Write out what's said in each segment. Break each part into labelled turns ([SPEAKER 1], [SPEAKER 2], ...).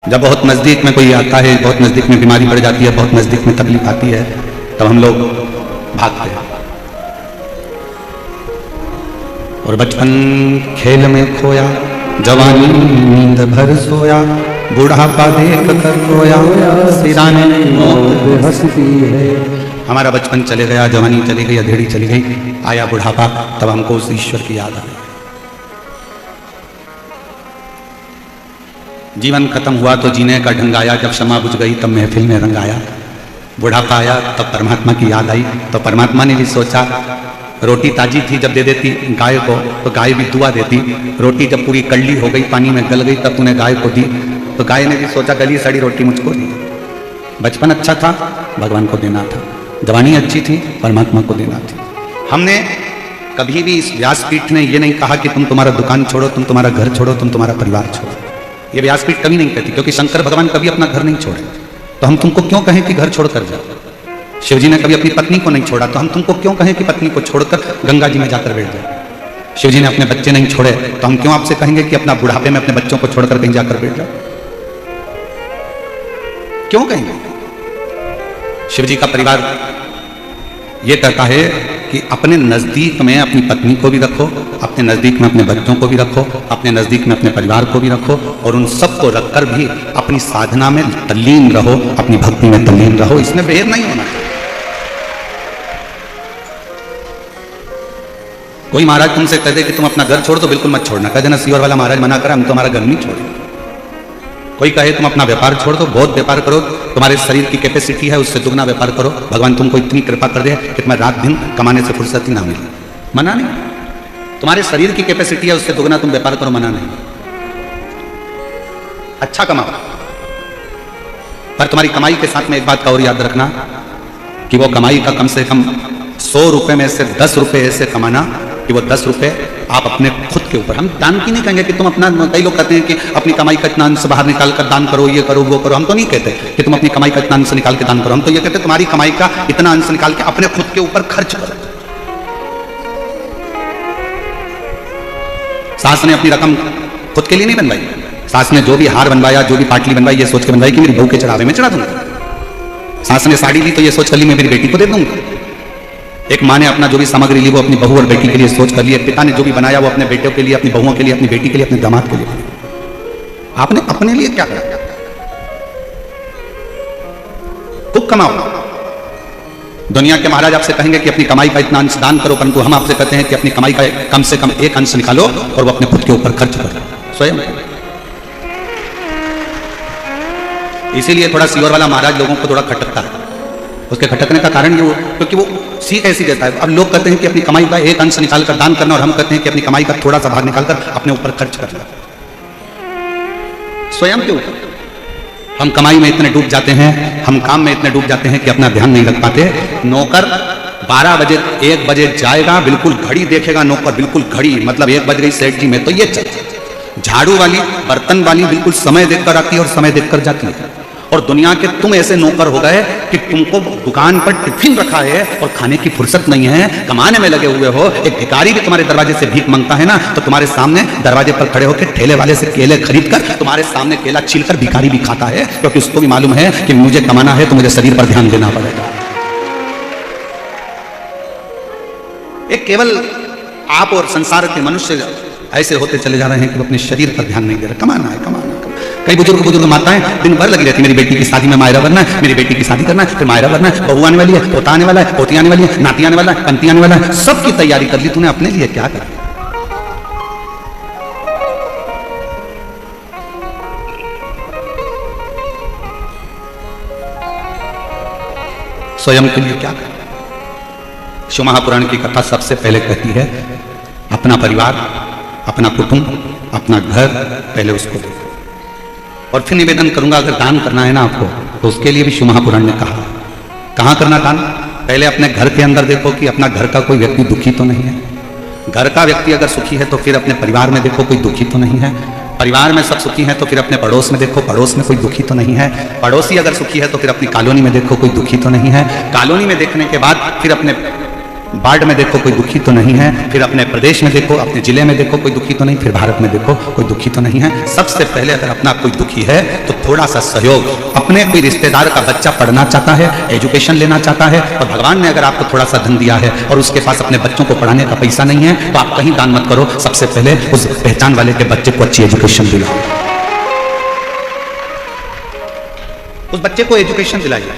[SPEAKER 1] जब बहुत नज़दीक में कोई आता है, बहुत नज़दीक में बीमारी बढ़ जाती है, बहुत नज़दीक में तकलीफ आती है, तब हम लोग भागते हैं। और बचपन खेल में खोया, जवानी नींद भर सोया, बुढ़ापा देख कर रोया, सिराने मौत हंसती है। हमारा बचपन चले गया, जवानी चली गई, अधेड़ी चली गई, आया बुढ़ापा, तब हमको उस ईश्वर की याद आ गई। जीवन खत्म हुआ तो जीने का ढंग आया, जब क्षमा बुझ गई तब महफिल में रंग आया। बुढ़ापा आया तब परमात्मा की याद आई, तो परमात्मा ने भी सोचा, रोटी ताजी थी जब दे देती गाय को तो गाय भी दुआ देती, रोटी जब पूरी कड़ली हो गई, पानी में गल गई, तब तूने गाय को दी, तो गाय ने भी सोचा गली सड़ी रोटी मुझको दी। बचपन अच्छा था, भगवान को देना था, जवानी अच्छी थी, परमात्मा को देना थी। हमने कभी भी इस व्यासपीठ ने ये नहीं कहा कि तुम तुम्हारा दुकान छोड़ो, तुम तुम्हारा घर छोड़ो, तुम तुम्हारा परिवार छोड़ो। ये व्यासपीठ कभी नहीं कहती, क्योंकि शंकर भगवान कभी अपना घर नहीं छोड़े, तो हम तुमको क्यों कहें कि घर छोड़ कर जाओ। शिवजी ने कभी अपनी पत्नी को नहीं छोड़ा, तो हम तुमको क्यों कहें कि पत्नी को छोड़कर गंगा जी में जाकर बैठ जाओ। शिवजी ने अपने बच्चे नहीं छोड़े, तो हम क्यों आपसे कहेंगे कि अपना बुढ़ापे में अपने बच्चों को छोड़कर कहीं जाकर बैठ जाओ। क्यों कहेंगे? शिवजी का परिवार ये कहता है कि अपने नजदीक में अपनी पत्नी को भी रखो, अपने नजदीक में अपने बच्चों को भी रखो, अपने नजदीक में अपने परिवार को भी रखो, और उन सबको रखकर भी अपनी साधना में तल्लीन रहो, अपनी भक्ति में तल्लीन रहो। इसमें भेद नहीं होना। कोई महाराज तुमसे कह दे कि तुम अपना घर छोड़ दो, बिल्कुल मत छोड़ना। कह देना सीवर वाला महाराज मना करा, हम तो हमारा घर नहीं छोड़ेंगे। कोई कहे तुम अपना व्यापार छोड़ दो, बहुत व्यापार करो, तुम्हारे शरीर की कैपेसिटी है उससे दुगना व्यापार करो, भगवान तुमको इतनी कृपा कर दे कि तुम्हें रात दिन कमाने से फुर्सत ही ना मिले। मना नहीं, तुम्हारे शरीर की कैपेसिटी है उससे दुगना तुम व्यापार करो, मना नहीं। अच्छा कमाओ, पर तुम्हारी कमाई के साथ में एक बात का और याद रखना कि वो कमाई का कम से कम 100 रुपए में से 10 रुपए ऐसे कमाना कि वो 10 रुपए आप अपने खुद के ऊपर। हम दान की नहीं कहेंगे कि तुम अपना, कई लोग कहते हैं कि अपनी कमाई का इतना अंश बाहर निकाल कर दान करो, ये करो वो करो। हम तो नहीं कहते कि तुम अपनी कमाई का इतना अंश निकाल के दान करो, हम तो ये कहते तुम्हारी कमाई का इतना अंश निकाल के अपने खुद के ऊपर खर्च करो। सास ने अपनी रकम खुद के लिए नहीं बनवाई, सास ने जो भी हार बनवाया, जो भी पाटली बनवाई, ये सोच के बनवाई कि मेरी बहू के चढ़ावे में चढ़ा दूंगा। सास ने साड़ी ली तो ये सोच कर ली मैं मेरी बेटी को दे दूंगा। एक माँ ने अपना जो भी सामग्री ली वो अपनी बहू और बेटी के लिए सोच कर लिए। पिता ने जो भी बनाया वो अपने बेटों के लिए, अपनी बहुओं के लिए, अपनी बेटी के लिए, अपने दामाद के लिए। आपने अपने लिए क्या करा? खूब कमाओ। दुनिया के महाराज आपसे कहेंगे कि अपनी कमाई का इतना अंश दान करो, परंतु हम आपसे कहते हैं कि अपनी कमाई का कम से कम एक अंश निकालो और वो अपने खुद के ऊपर खर्च करो स्वयं। इसीलिए थोड़ा सीवर वाला महाराज लोगों को थोड़ा खटकता है। उसके खटकने का कारण ये हो क्योंकि वो सीख ऐसी देता है। अब लोग कहते हैं कि अपनी कमाई का एक अंश निकालकर दान करना, और हम कहते हैं कि अपनी कमाई का थोड़ा सा बाहर निकालकर अपने ऊपर खर्च करना, स्वयं के ऊपर। हम कमाई में इतने डूब जाते हैं, हम काम में इतने डूब जाते हैं कि अपना ध्यान नहीं रख पाते। नौकर 12 बजे 1 बजे जाएगा, बिल्कुल घड़ी देखेगा नौकर, बिल्कुल घड़ी, मतलब 1 बज गई सेठ जी में तो ये चल। झाड़ू वाली, बर्तन वाली बिल्कुल समय देखकर आती है और समय देखकर जाती है। और दुनिया के तुम ऐसे नौकर हो गए कि तुमको दुकान पर टिफिन रखा है और खाने की फुर्सत नहीं है, कमाने में लगे हुए हो। एक भिखारी भी तुम्हारे दरवाजे से भीख मांगता है ना, तो तुम्हारे सामने दरवाजे पर खड़े होकर ठेले वाले से केले खरीद कर तुम्हारे सामने केला छीलकर भिखारी भी खाता है, क्योंकि उसको भी मालूम है कि मुझे कमाना है तो मुझे शरीर पर ध्यान देना पड़ेगा। एक केवल आप और संसार के मनुष्य ऐसे होते चले जा रहे हैं कि वो अपने शरीर पर ध्यान नहीं दे रहे। कमाना है, कमाना है। कई बुजुर्ग माताएं दिन भर लगी रहती, मेरी बेटी की शादी में मायरा बनना है, मेरी बेटी की शादी करना है, फिर मायरा बनना है, बहू आने वाली है, पोता आने वाला है, पोती आने वाली है, नाती आने वाला है, पंती आने वाला है, सबकी तैयारी कर ली। तूने अपने लिए क्या कर? स्वयं के लिए क्या कर? शिव महापुराण की कथा सबसे पहले कहती है अपना परिवार, अपना कुटुंब, अपना घर पहले उसको देखो। और फिर निवेदन करूंगा, अगर दान करना है ना आपको, तो उसके लिए भी शिव महापुराण ने कहा। कहाँ करना दान? पहले अपने घर के अंदर देखो कि अपना घर का कोई व्यक्ति दुखी तो नहीं है। घर का व्यक्ति अगर सुखी है तो फिर अपने परिवार में देखो कोई दुखी तो नहीं है। परिवार में सब सुखी हैं तो फिर अपने पड़ोस में देखो, पड़ोस में कोई दुखी तो नहीं है। पड़ोसी अगर सुखी है तो फिर अपनी कॉलोनी में देखो कोई दुखी तो नहीं है। कॉलोनी में देखने के बाद फिर अपने वार्ड में देखो कोई दुखी तो नहीं है, फिर अपने प्रदेश में देखो, अपने जिले में देखो कोई दुखी तो नहीं, फिर भारत में देखो कोई दुखी तो नहीं है। सबसे पहले अगर अपना कोई दुखी है तो थोड़ा सा सहयोग, अपने कोई रिश्तेदार का बच्चा पढ़ना चाहता है, एजुकेशन लेना चाहता है, और भगवान ने अगर आपको थोड़ा सा धन दिया है और उसके पास अपने बच्चों को पढ़ाने का पैसा नहीं है, तो आप कहीं दान मत करो, सबसे पहले उस पहचान वाले के बच्चे को अच्छी एजुकेशन दिलाओ, उस बच्चे को एजुकेशन दिलाइए।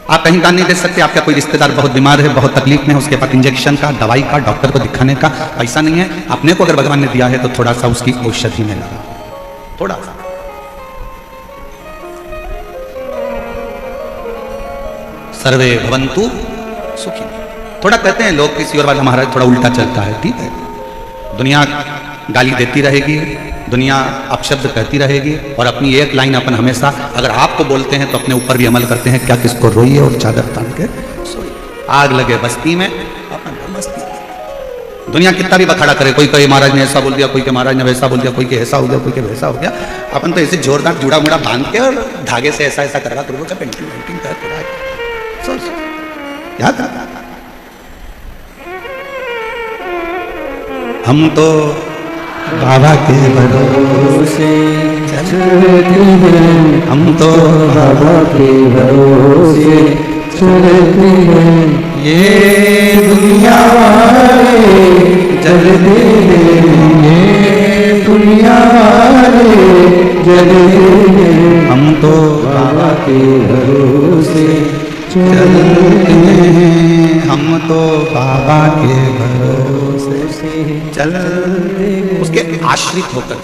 [SPEAKER 1] आप कहीं दान नहीं दे सकते, आपका कोई रिश्तेदार बहुत बीमार है, बहुत तकलीफ में है, उसके पास इंजेक्शन का, दवाई का, डॉक्टर को दिखाने का पैसा नहीं है, अपने को अगर भगवान ने दिया है तो थोड़ा सा उसकी औषधि में लगा, थोड़ा सा। सर्वे भवन्तु सुखी। थोड़ा कहते हैं लोग किसी और वाला महाराज थोड़ा उल्टा चलता है, ठीक है, दुनिया गाली देती रहेगी, दुनिया अपशब्द कहती रहेगी, और अपनी एक लाइन अपन हमेशा अगर आपको बोलते हैं तो अपने ऊपर भी अमल करते हैं, क्या किसको रोइए और चादर तान के सोइए। आग लगे बस्ती में, अपन बस्ती। दुनिया कितना भी बखाड़ा करे, कोई कहे महाराज ने ऐसा बोल दिया, कोई के महाराज ने वैसा बोल दिया, कोई के ऐसा हो गया, कोई के वैसा हो गया, अपन तो ऐसे जोरदार जुड़ा मुड़ा बांध के और धागे से ऐसा ऐसा करा करो का पेंटिंग पेंटिंग कर याद रखा। हम तो बाबा के भरोसे चलते हैं, हम तो बाबा के भरोसे चलते हैं, ये दुनिया वाले जलते हैं, ये दुनिया वाले जलते हैं, हम तो बाबा के भरोसे चलते हैं, हम तो बाबा के भरोसे चलते, उसके आश्रित होकर,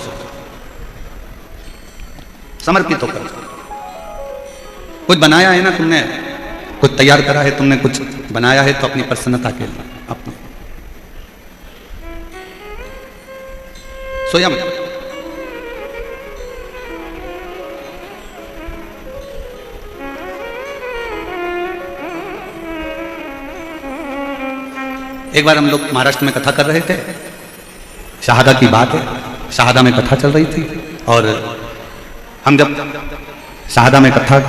[SPEAKER 1] समर्पित होकर। कुछ बनाया है ना तुमने, कुछ तैयार करा है तुमने, कुछ बनाया है तो अपनी प्रसन्नता के लिए, अपनी स्वयं। एक बार हम लोग महाराष्ट्र में कथा कर रहे थे, शहादा की बात है, शहादा में कथा चल रही थी, और हम जब शहादा में कथा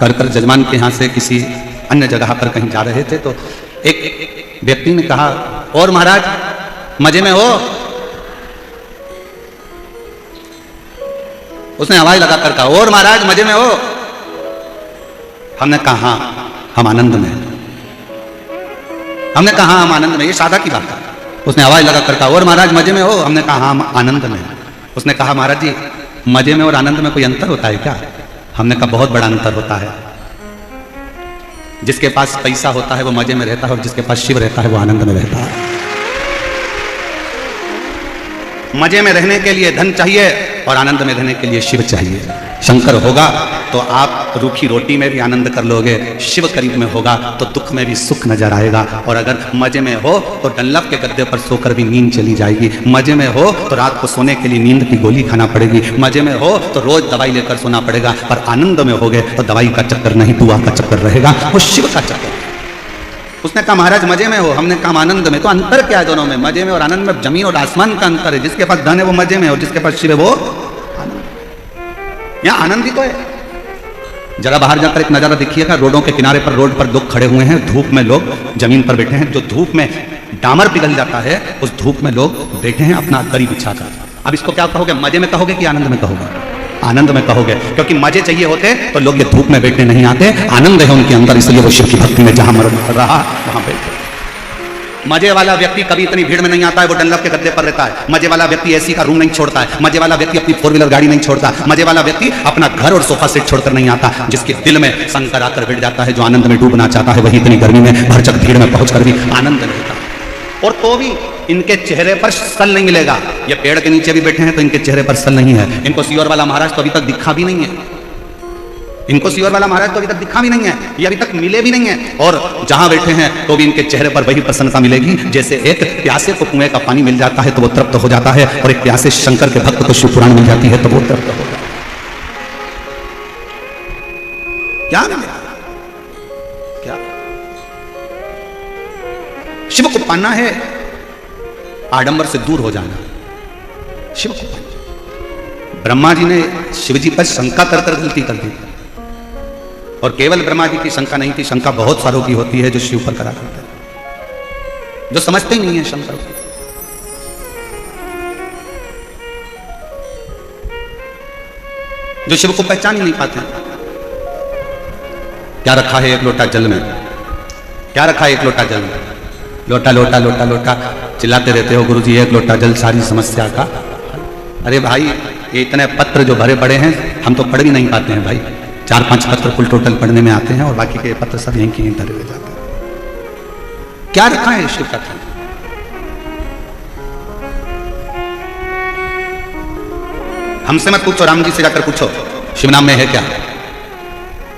[SPEAKER 1] कर कर जजमान के यहाँ से किसी अन्य जगह पर कहीं जा रहे थे, तो एक व्यक्ति ने कहा, और महाराज मजे में हो? उसने आवाज लगाकर कहा, और महाराज मजे में हो? हमने कहा हाँ हम आनंद में। हमने कहा हाँ हम आनंद में, ये शहादा की बात है। उसने आवाज लगा कर कहा, और महाराज मजे में हो? हमने कहा हाँ हम आनंद में। उसने कहा महाराज जी मजे में और आनंद में कोई अंतर होता है क्या? हमने कहा बहुत बड़ा अंतर होता है। जिसके पास पैसा होता है वो मजे में रहता है, और जिसके पास शिव रहता है वो आनंद में रहता है। मजे में रहने के लिए धन चाहिए और आनंद में रहने के लिए शिव चाहिए। शंकर होगा तो आप रूखी रोटी में भी आनंद कर लोगे, शिव करीब में होगा तो दुख में भी सुख नजर आएगा। और अगर मजे में हो तो डल्लभ के गद्दे पर सोकर भी नींद चली जाएगी। मजे में हो तो रात को सोने के लिए नींद की गोली खाना पड़ेगी। मजे में हो तो रोज दवाई लेकर सोना पड़ेगा। पर आनंद में होगे तो दवाई का चक्कर नहीं, दुआ का चक्कर रहेगा, वो शिव का चक्कर। उसने कहा महाराज मजे में हो? हमने कहा आनंद में। तो अंतर क्या है दोनों में? मजे में और आनंद में जमीन और आसमान का अंतर है। जिसके पास धन है वो मजे में, और जिसके पास शिव है वो आनंद। यहाँ आनंद ही तो है। जरा बाहर जाकर एक नजारा देखिएगा, रोडों के किनारे पर, रोड पर लोग खड़े हुए हैं, धूप में लोग जमीन पर बैठे हैं। जो धूप में डामर पिघल जाता है उस धूप में लोग बैठे हैं अपना दरी बिछाकर। अब इसको क्या कहोगे? मजे में कहोगे कि आनंद में कहोगे? आनंद में कहोगे, क्योंकि मजे चाहिए होते तो लोग ये धूप में बैठने नहीं आते। आनंद है उनके अंदर, इसलिए वो शिव की भक्ति में जहां मरण कर रहा वहां बैठे। मजे वाला व्यक्ति कभी इतनी भीड़ में नहीं आता है, वो डल्लभ के गद्दे पर रहता है। मजे वाला व्यक्ति एसी का रूम नहीं छोड़ता है। मजे वाला व्यक्ति अपनी 4 व्हीलर गाड़ी नहीं छोड़ता। मजे वाला व्यक्ति अपना घर और सोफा सेट छोड़कर नहीं आता। जिसके दिल में शंकर आकर बैठ जाता है, जो आनंद में डूबना चाहता है, वही इतनी गर्मी में भरचक भीड़ में पहुंचकर भी आनंद रहता है। और तो भी इनके चेहरे पर सल नहीं मिलेगा। ये पेड़ के नीचे भी बैठे हैं तो इनके चेहरे पर सल नहीं है। इनको सीहोर वाला महाराज तो अभी तक दिखा भी नहीं है। इनको सीहोर वाला महाराज तो अभी तक दिखा भी नहीं है, ये अभी तक मिले भी नहीं है। और जहां बैठे हैं तो भी इनके चेहरे पर वही प्रसन्नता मिलेगी। जैसे एक प्यासे को कुएं का पानी मिल जाता है तो वो तृप्त हो जाता है, और एक प्यासे शंकर के भक्त को शिव पुराण मिल जाती है तो वो तृप्त हो जाता है। क्या मिलेगा? क्या शिव को पाना है, आडंबर से दूर हो जाना। शिव को पाना। ब्रह्मा जी ने शिव जी पर शंका कर गलती कर दी, और केवल ब्रह्मा जी की शंका नहीं थी, शंका बहुत सारों की होती है जो शिव पर करा करते हैं। जो समझते ही नहीं है शंकर को। जो शिव को पहचान ही नहीं पाते। क्या रखा है एक लोटा जल में? क्या रखा है एक लोटा जल में? लोटा लोटा लोटा लोटा चिल्लाते रहते हो गुरुजी एक लोटा जल सारी समस्या का। अरे भाई ये इतने पत्र जो भरे पड़े हैं हम तो पढ़ भी नहीं पाते हैं भाई। 4-5 पत्र कुल टोटल पढ़ने में आते हैं और बाकी के पत्र सब यहीं के यहीं धरे हुए जाते हैं। क्या रखा है शिव कथा? हमसे मत पूछो, राम जी से जाकर पूछो शिव नाम में है क्या।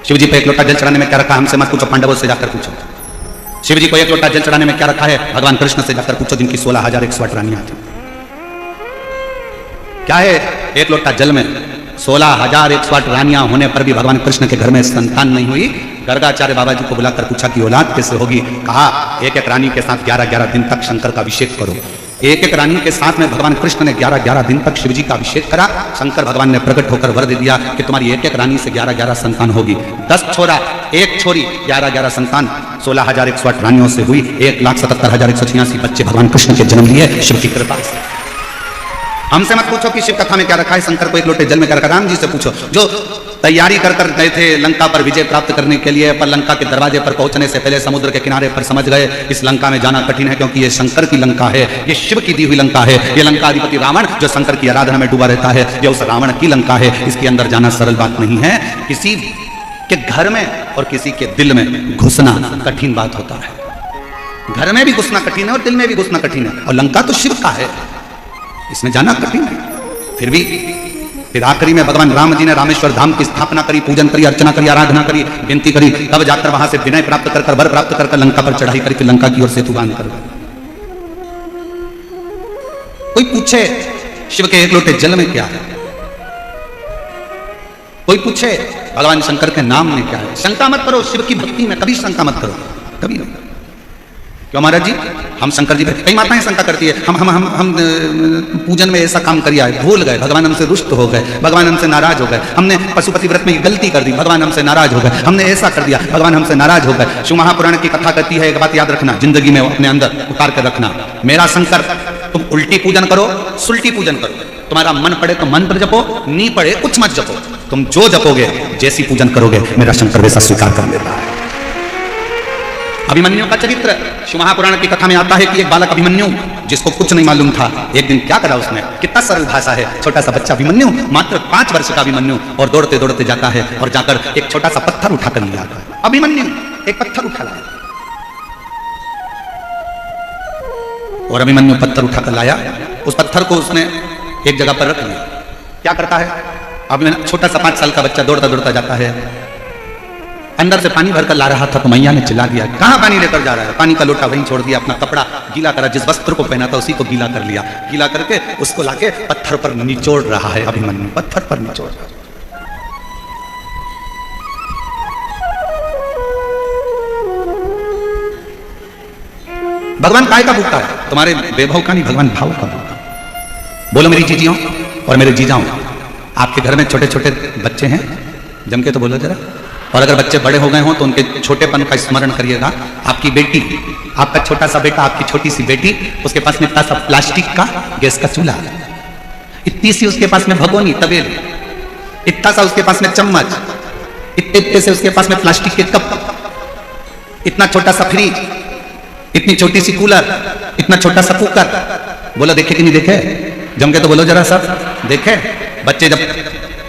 [SPEAKER 1] शिव जी पे एक लोटा जल चढ़ाने में क्या रखा है हमसे मत पूछो, पांडवों से जाकर पूछो। शिव जी को एक लोटा जल चढ़ाने में क्या रखा है भगवान कृष्ण से जाकर पूछो, जिनकी 16,108 रानियां थी। क्या है एक लोटा जल में? 16,108 रानियां होने पर भी भगवान कृष्ण के घर में संतान नहीं हुई। गर्गाचार्य बाबा जी को बुलाकर पूछा कि औलाद कैसे होगी? कहा एक एक रानी के साथ 11-11 दिन तक शंकर का अभिषेक करो। एक एक रानी के साथ में भगवान कृष्ण ने 11-11 दिन तक शिव जी का अभिषेक करा। शंकर भगवान ने प्रकट होकर वर दे दिया कि तुम्हारी एक एक रानी से 11-11 संतान होगी। 10 छोरा 1 छोरी 11-11 संतान 16,108 रानियों से हुई। 1,77,186 बच्चे भगवान कृष्ण के जन्म लिए शिव की कृपा से। हमसे मत पूछो कि शिव कथा में क्या रखा है, शंकर को एक लोटे जल में क्या रखा। राम जी से पूछो जो तैयारी कर कर गए थे लंका पर विजय प्राप्त करने के लिए, पर लंका के दरवाजे पर पहुंचने से पहले समुद्र के किनारे पर समझ गए इस लंका में जाना कठिन है, क्योंकि ये शंकर की लंका है, ये शिव की दी हुई लंका है। ये लंका अधिपति रावण जो शंकर की आराधना में डूबा रहता है, ये उस रावण की लंका है। इसके अंदर जाना सरल बात नहीं है। किसी के घर में और किसी के दिल में घुसना कठिन बात होता है। घर में भी घुसना कठिन है और दिल में भी घुसना कठिन है, और लंका तो शिव का है, इसमें जाना कठिन है। फिर आखिरी में भगवान राम जी ने रामेश्वर धाम की स्थापना करी, पूजन करी, अर्चना करी, आराधना करी, विनती करी, तब जाकर वहां से विनय प्राप्त कर वर प्राप्त कर लंका पर चढ़ाई करके लंका की ओर सेतु बांध कर। कोई पूछे शिव के एक लोटे जल में क्या है? कोई पूछे भगवान शंकर के नाम में क्या है? शंका मत करो शिव की भक्ति में, कभी शंका मत करो, कभी नहीं। क्यों महाराज जी हम शंकर जी पे, कई माताएं शंका करती है हम पूजन में ऐसा काम किया है, भूल गए, भगवान हमसे रुष्ट हो गए, भगवान हमसे नाराज हो गए, हमने पशुपति व्रत में गलती कर दी, भगवान हमसे नाराज हो गए, हमने ऐसा कर दिया, भगवान हमसे नाराज हो गए। शिव महापुराण की कथा कहती है, एक बात याद रखना, जिंदगी में अपने अंदर उतार कर रखना, मेरा शंकर तुम उल्टी पूजन करो, सुल्टी पूजन करो, तुम्हारा मन पड़े तो मंत्र जपो, नहीं पड़े कुछ मत जपो, तुम जो जपोगे जैसी पूजन करोगे मेरा शंकर वैसा स्वीकार कर लेता है। अभिमन्यु का चरित्र शिव महापुराण की कथा में आता है कि एक बालक अभिमन्यु जिसको कुछ नहीं मालूम था, एक दिन क्या करा उसने, कितना सरल भाषा है, छोटा सा बच्चा अभिमन्यु, मात्र 5 वर्ष का अभिमन्यु, और दौड़ते दौड़ते जाता है और जाकर एक छोटा सा पत्थर उठा कर लिया। अभिमन्यु एक पत्थर उठा लाया और अभिमन्यु पत्थर उठाकर लाया, उस पत्थर को उसने एक जगह पर रख लिया। क्या करता है अभिमन्यु, छोटा सा 5 साल का बच्चा दौड़ता दौड़ता जाता है, अंदर से पानी भरकर ला रहा था तो मैया ने चिल्ला दिया, कहां पानी लेकर जा रहा है? पानी का लोटा वहीं छोड़ दिया, अपना कपड़ा गीला करा, जिस वस्त्र को पहना था उसी को गीला कर लिया, गीला करके उसको लाके पत्थर पर निचोड़ रहा है अभिमन्यु, पत्थर पर निचोड़ रहा है। भगवान काय का भूखा है? तुम्हारे वैभव का नहीं, भगवान भाव का भूखा। बोलो मेरी जीजियों और मेरे जीजाओं, आपके घर में छोटे छोटे बच्चे हैं, जम के तो बोलो जरा। और अगर बच्चे बड़े हो गए हों तो उनके छोटेपन का स्मरण करिएगा। आपकी बेटी, आपका छोटा सा बेटा, आपकी छोटी सी बेटी, उसके पास में इतना सा प्लास्टिक का गैस का चूल्हा, इतनी सी उसके पास में भगोनी तबेल, इतना सा उसके पास में चम्मच, इतने से उसके पास में प्लास्टिक के कप, इतना छोटा सा फ्रिज, इतनी छोटी सी कूलर, इतना छोटा सा कुकर। बोलो देखे कि नहीं देखे? जम के तो बोलो जरा सब देखे। बच्चे जब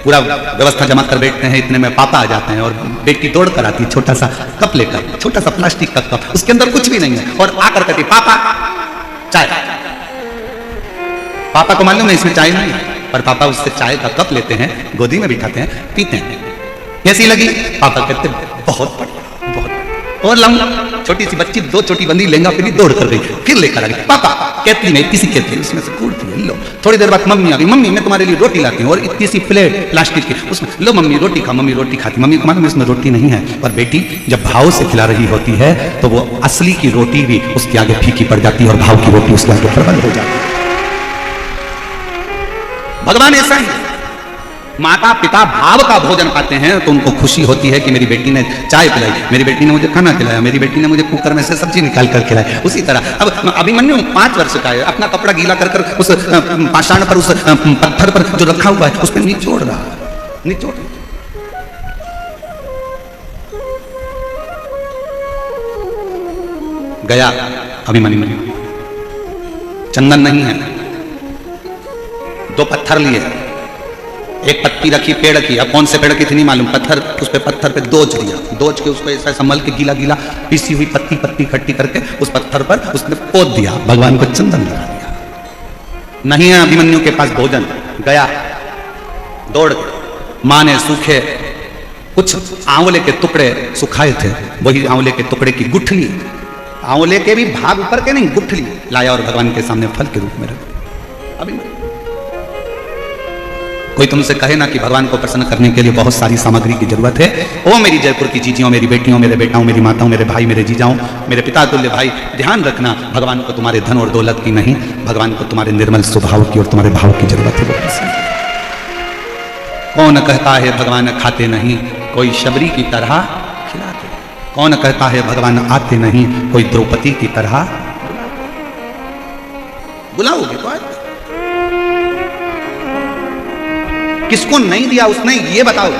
[SPEAKER 1] पूरा व्यवस्था जमा कर बैठते हैं, इतने में पापा आ जाते हैं और बेटी दौड़ कर आती है छोटा सा कप लेकर, छोटा सा प्लास्टिक का कप, उसके अंदर कुछ भी नहीं है, और आकर कहती पापा चाय। पापा को मालूम है इसमें चाय नहीं, पर पापा उससे चाय का कप लेते हैं, गोदी में बिठाते हैं, पीते हैं। कैसी लगी? पापा कहते बहुत बढ़िया, बहुत। और लंग छोटी सी बच्ची 2 चोटी बंदी लहंगा फिर दौड़ कर गई, फिर लेकर आ गई, पापा केतली में किसी केतली उसमें से कूड़ पी लो। थोड़ी देर बाद मम्मी आ गई, मम्मी मैं तुम्हारे लिए रोटी लाती हूँ, और इतनी सी प्लेट प्लास्टिक की, उसमें लो मम्मी रोटी खा। मम्मी रोटी खाती, मम्मी को मालूम इसमें रोटी नहीं है, पर बेटी जब भाव से खिला रही होती है तो वो असली की रोटी भी उसके आगे फीकी पड़ जाती है और भाव की रोटी उसके आगे प्रबल हो जाती है। भगवान ऐसा ही, माता पिता भाव का भोजन पाते हैं तो उनको खुशी होती है कि मेरी बेटी ने चाय पिलाई, मेरी बेटी ने मुझे खाना खिलाया, मेरी बेटी ने मुझे कुकर में से सब्जी निकाल कर खिलाई। उसी तरह अब अभिमन्यु 5 वर्ष का है, अपना कपड़ा गीला कर उस पाषाण पर, उस पत्थर पर जो रखा हुआ है उस पर निचोड़ रहा, निचोड़ गया अभिमन्यु। चंदन नहीं है, 2 पत्थर लिए, एक पत्ती रखी पेड़ की, अब कौन से पेड़ की थी नहीं मालूम, पत्थर, उस पे पत्थर पे दोच दिया, दोच के उसको ऐसा संभल के गीला गीला पीसी हुई पत्ती पत्ती इकट्ठी करके उस पत्थर पर उसने पोत दिया, भगवान को चंदन लगा दिया। नहीं है अभिमन्यु के पास भोजन, गया दौड़ के, मां ने सूखे कुछ आंवले के टुकड़े सुखाए थे, वही आंवले के टुकड़े की गुठली, आंवले के भी भाग ऊपर के नहीं, गुठली लाया और भगवान के सामने फल के रूप में रखा। अभिमन्यु कोई तुमसे कहे ना कि भगवान को प्रसन्न करने के लिए बहुत सारी सामग्री की जरूरत है, ओ मेरी जयपुर की चीजियों, मेरी बेटियों, मेरे बेटाओं, मेरी माताओं, मेरे भाई, मेरे जीजाओं, मेरे पिता तुल्य भाई, ध्यान रखना भगवान को तुम्हारे धन और दौलत की नहीं, भगवान को तुम्हारे निर्मल स्वभाव की और तुम्हारे भाव की जरूरत है। कौन कहता है भगवान खाते नहीं, कोई शबरी की तरह खिलाते। कौन कहता है भगवान आते नहीं, कोई द्रौपदी की तरह बुलाओगे तो आते। किसको नहीं दिया उसने ये बताओ।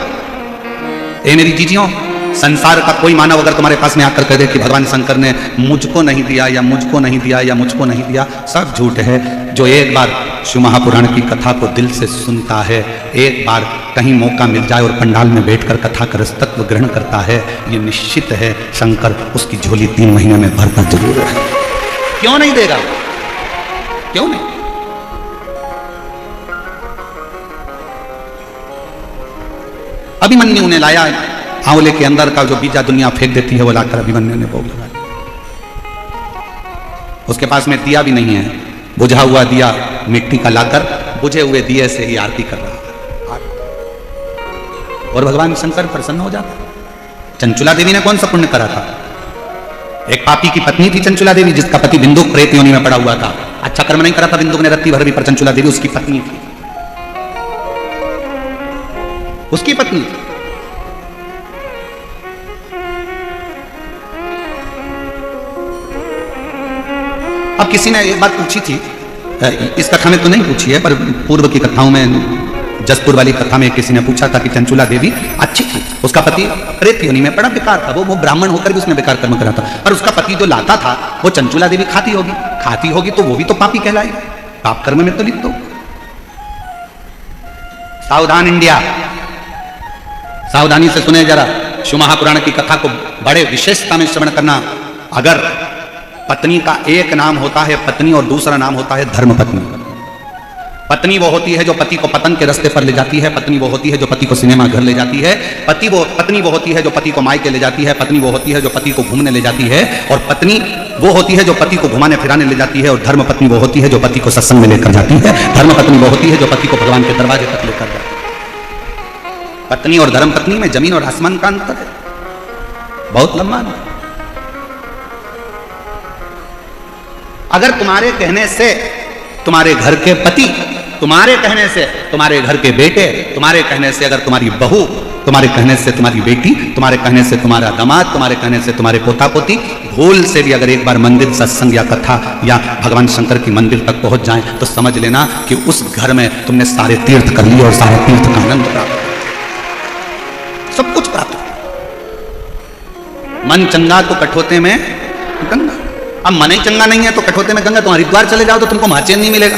[SPEAKER 1] ए मेरी जीजियों, संसार का कोई मानव अगर तुम्हारे पास में आकर कह दे कि भगवान शंकर ने मुझको नहीं दिया या मुझको नहीं दिया या मुझको नहीं दिया, सब झूठ है। जो एक बार शिव महापुराण की कथा को दिल से सुनता है, एक बार कहीं मौका मिल जाए और पंडाल में बैठकर कथा का रसतत्व ग्रहण करता है, ये निश्चित है शंकर उसकी झोली 3 महीने में भरता जरूर है। क्यों नहीं देगा, क्यों नहीं? अभिमन्यु ने लाया आंवले के अंदर का जो बीजा दुनिया फेंक देती है वो लाकर अभिमन्यु ने भोग लगाया। उसके पास में दिया भी नहीं है, बुझा हुआ दिया मिट्टी का लाकर बुझे हुए दिए से ही आरती कर रहा है और भगवान शंकर प्रसन्न हो जाता। चंचुला देवी ने कौन सा पुण्य करा था? एक पापी की पत्नी थी चंचुला देवी, जिसका पति बिंदुक प्रेत योनि में पड़ा हुआ था। अच्छा कर्म नहीं करा था बिंदुक ने रत्ती भर भी, पर चंचुला देवी उसकी पत्नी थी, उसकी पत्नी थी। अब किसी ने एक बात पूछी थी, इस कथा में तो नहीं पूछी है पर पूर्व की कथाओं में, जसपुर वाली कथा में किसी ने पूछा था कि चंचुला देवी अच्छी थी, उसका पति प्रेत योनि में बड़ा बेकार था, वो ब्राह्मण होकर भी उसने बेकार कर्म करा था, पर उसका पति जो लाता था वो चंचुला देवी खाती होगी तो वो भी तो पापी कहलाएगी, पाप कर्म में तो लिख दो। सावधान इंडिया, सावधानी से सुने जरा शिव महापुराण की कथा को, बड़े विशेषता में श्रवण करना। अगर पत्नी का एक नाम होता है पत्नी और दूसरा नाम होता है धर्म पत्नी। पत्नी वो होती है जो पति को पतन के रास्ते पर ले जाती है, पत्नी वो होती है जो पति को सिनेमा घर ले जाती है, पत्नी वो होती है जो पति को मायके ले जाती है, पत्नी वो होती है जो पति को घूमने ले जाती है, और पत्नी वो होती है जो पति को घुमाने फिराने ले जाती है, और धर्म पत्नी वो होती है जो पति को सत्संग में लेकर जाती है, धर्म पत्नी वो होती है जो पति को भगवान के दरवाजे तक लेकर जाती है। पत्नी और धर्म पत्नी में जमीन और आसमान का अंतर है, बहुत लंबा अंतर। अगर तुम्हारे कहने से तुम्हारे घर के पति, तुम्हारे कहने से तुम्हारे घर के बेटे, तुम्हारे कहने से अगर तुम्हारी बहू, तुम्हारे कहने से तुम्हारी बेटी, तुम्हारे कहने से तुम्हारा दामाद, तुम्हारे कहने से तुम्हारे पोता पोती भूल से भी अगर एक बार मंदिर सत्संग या कथा या भगवान शंकर की मंदिर तक पहुंच जाएं तो समझ लेना कि उस घर में तुमने सारे तीर्थ कर लिए और सारे तीर्थ का आनंद प्राप्त, सब कुछ प्राप्त। मन चंगा तो कठोते में गंगा। अब मन ही चंगा नहीं है तो कठोते में गंगा। तुम हरिद्वार चले जाओ तो तुमको महाचैन नहीं मिलेगा।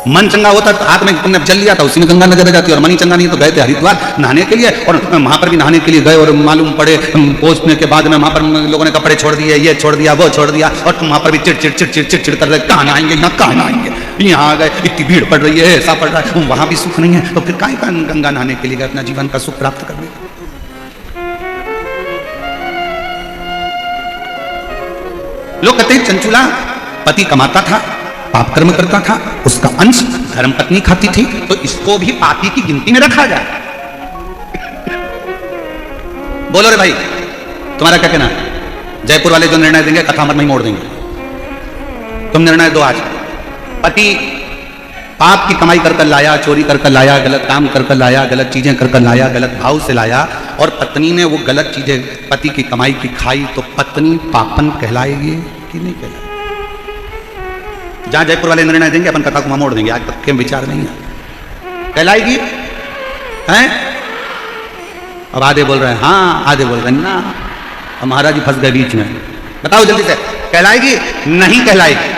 [SPEAKER 1] मन चंगा होता तो हाथ में तुमने जल लिया था, उसी में गंगा नजर आ जाती है। और मन ही चंगा नहीं तो गए थे हरिद्वार नहाने के लिए, और वहां पर भी नहाने के लिए गए और मालूम पड़े पहुंचने के बाद में वहां पर लोगों ने कपड़े छोड़ दिए, ये छोड़ दिया, वो छोड़ दिया, और तुम वहां पर भी चिड़चिड़ कर रहे, कहाँ नहाएंगे, यहाँ कहाँ नहाएंगे, यहाँ आ गए, इतनी भीड़ पड़ रही है, ऐसा पड़ रहा है, वहां भी सुख नहीं है, तो फिर काहे का गंगा नहाने के लिए गए अपना जीवन का सुख प्राप्त करने। लोग कहते हैं चंचुला पति कमाता था, पाप कर्म करता था, उसका अंश धर्मपत्नी खाती थी, तो इसको भी पापी की गिनती में रखा जाए। बोलो रे भाई, तुम्हारा क्या कहना है? जयपुर वाले जो निर्णय देंगे कथा मत में मोड़ देंगे। तुम निर्णय दो आज। पाप की कमाई कर कर लाया, चोरी कर कर लाया, गलत काम कर कर लाया, गलत चीजें कर कर लाया, गलत भाव से लाया, और पत्नी ने वो गलत चीजें पति की कमाई की खाई, तो पत्नी पापन कहलाएगी कि नहीं कहलाएगी? जहां जयपुर वाले निर्णय देंगे अपन कथा को मोड़ देंगे, आज तक के विचार नहीं है। कहलाएगी हैं? अब आधे बोल रहे हैं हाँ, आधे बोल रहे हैं ना। अब महाराज जी फंस गए बीच में। बताओ जल्दी से, कहलाएगी? नहीं कहलाएगी।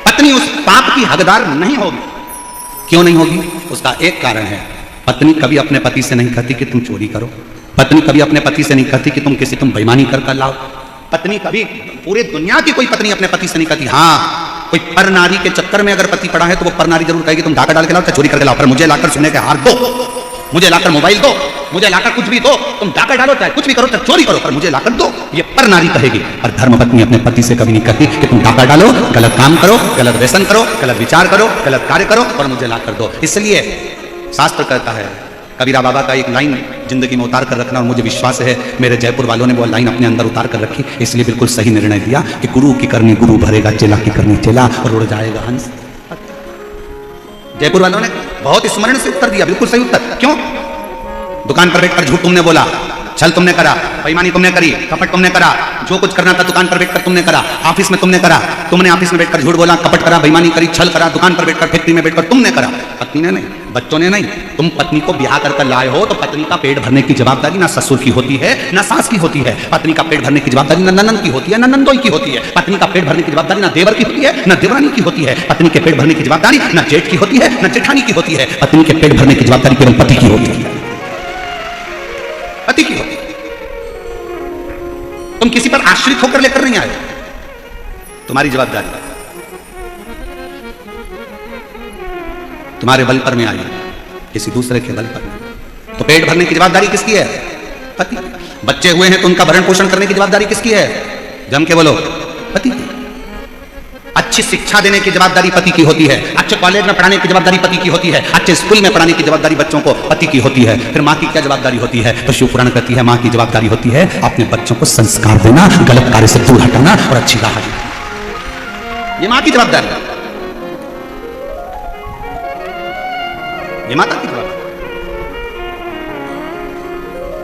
[SPEAKER 1] पत्नी उस पाप की हकदार नहीं होगी। क्यों नहीं होगी? उसका एक कारण है, पत्नी कभी अपने पति से नहीं कहती कि तुम चोरी करो, पत्नी कभी अपने पति से नहीं कहती कि तुम बेईमानी कर कर लाओ, पत्नी कभी, पूरी दुनिया की कोई पत्नी अपने पति से नहीं कहती। हाँ, कोई पर नारी के चक्कर में अगर पति पड़ा है तो वो पर नारी जरूर कहेगी तुम डाका डाल के लाओ, चाहे चोरी करके लाओ, पर मुझे लाकर सोने के हार दो, मुझे लाकर मोबाइल दो, मुझे लाकर कुछ भी दो, तुम डाका डालो, चाहे कुछ भी करो, चाहे चोरी करो, पर मुझे लाकर दो। ये पर नारी कहेगी। और धर्म पत्नी अपने पति से कभी नहीं कहती कि तुम डाका डालो, गलत काम करो, गलत व्यसन करो, गलत विचार करो, गलत कार्य करो, और मुझे लाकर दो। इसलिए शास्त्र कहता है, कबीरा बाबा का एक लाइन जिंदगी में उतार कर रखना, और मुझे विश्वास है मेरे जयपुर वालों ने वो लाइन अपने अंदर उतार कर रखी, इसलिए बिल्कुल सही निर्णय दिया कि गुरु की करनी गुरु भरेगा, चेला की करनी चेला, और उड़ जाएगा हंस। जयपुर वालों ने बहुत स्मरण से उत्तर दिया, बिल्कुल सही उत्तर। क्यों? दुकान पर बैठकर झूठ तुमने बोला, छल तुमने करा, बेईमानी तुमने करी, कपट तुमने करा, जो कुछ करना था दुकान पर बैठकर तुमने करा, ऑफिस में तुमने करा, तुमने ऑफिस में बैठकर झूठ बोला, कपट करा, बेईमानी करी, छल करा, दुकान पर बैठकर, फैक्ट्री में बैठकर तुमने करा। पत्नी ने नहीं, बच्चों ने नहीं। तुम पत्नी को ब्याह कर लाए हो तो पत्नी का पेट भरने की जवाबदारी ना ससुर की होती है ना सास की होती है। पत्नी का पेट भरने की जवाबदारी ना ननद की होती है ना नंदोई की होती है। पत्नी का पेट भरने की जवाबदारी ना देवर की होती है ना देवरानी की होती है। पत्नी के पेट भरने की जवाबदारी ना जेठ की होती है ना जेठानी की होती है। पत्नी के पेट भरने की जवाबदारी केवल पति की होती है, पति की होती है। तुम किसी पर आश्रित होकर लेकर नहीं आए, तुम्हारी जवाबदारी तुम्हारे बल पर में आई, किसी दूसरे के बल पर नहीं। तो पेट भरने की जवाबदारी किसकी है? पति। बच्चे हुए हैं तो उनका भरण पोषण करने की जवाबदारी किसकी है? जम के बोलो, पति की। अच्छी शिक्षा देने की जवाबदारी पति की होती है, अच्छे कॉलेज में पढ़ाने की जवाबदारी पति की होती है, अच्छे स्कूल में पढ़ाने की जवाबदारी बच्चों को पति की होती है। फिर माँ की क्या जवाबदारी होती है? तो शिव पुराण कहती है माँ की जवाबदारी होती है अपने बच्चों को संस्कार देना, गलत कार्य से दूर हटाना और अच्छी राह देना। ये माँ की जवाबदारी है, ये माता की जवाबदारी।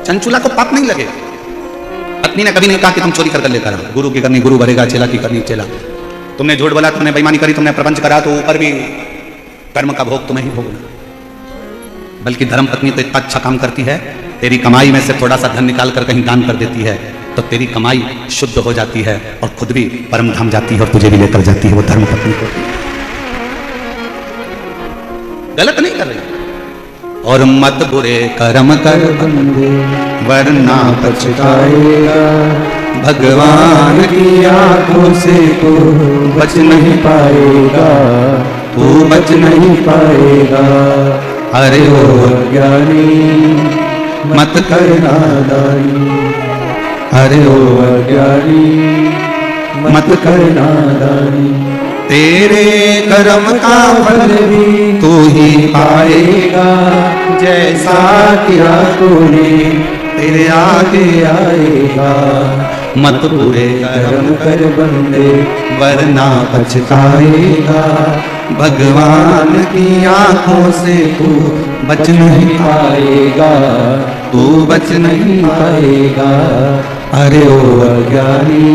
[SPEAKER 1] चंचुला को पाप नहीं लगे। पत्नी ने कभी नहीं कहा कि तुम चोरी कर लेकर आओ, गुरु की करनी गुरु भरेगा, चेला की करनी चेला। तुमने झूठ बोला, तुमने बेईमानी करी, तुमने प्रपंच करा, तो ऊपर भी कर्म का भोग तुम्हें ही भोगना। बल्कि धर्म पत्नी तो इतना अच्छा काम करती है, तेरी कमाई में से थोड़ा सा धन निकाल कर कहीं दान कर देती है, तो तेरी कमाई शुद्ध हो जाती है और खुद भी परम धाम जाती है और तुझे भी लेकर जाती है। वो धर्म पत्नी को गलत नहीं कर रही। और मत बुरे कर्म कर बंदे वरना पछताएगा, भगवान की आंखों से तू बच नहीं पाएगा, तू बच नहीं पाएगा। अरे ओ अज्ञानी मत कर नादानी, अरे ओ अज्ञानी मत कर नादानी। तेरे कर्म का फल भी तू ही पाएगा, जैसा किया तूने तेरे आगे आएगा। मत बुरे कर्म कर बंदे वरना पछताएगा, भगवान की आंखों से तू बच नहीं पाएगा, तू बच नहीं पाएगा। अरे ओ अज्ञानी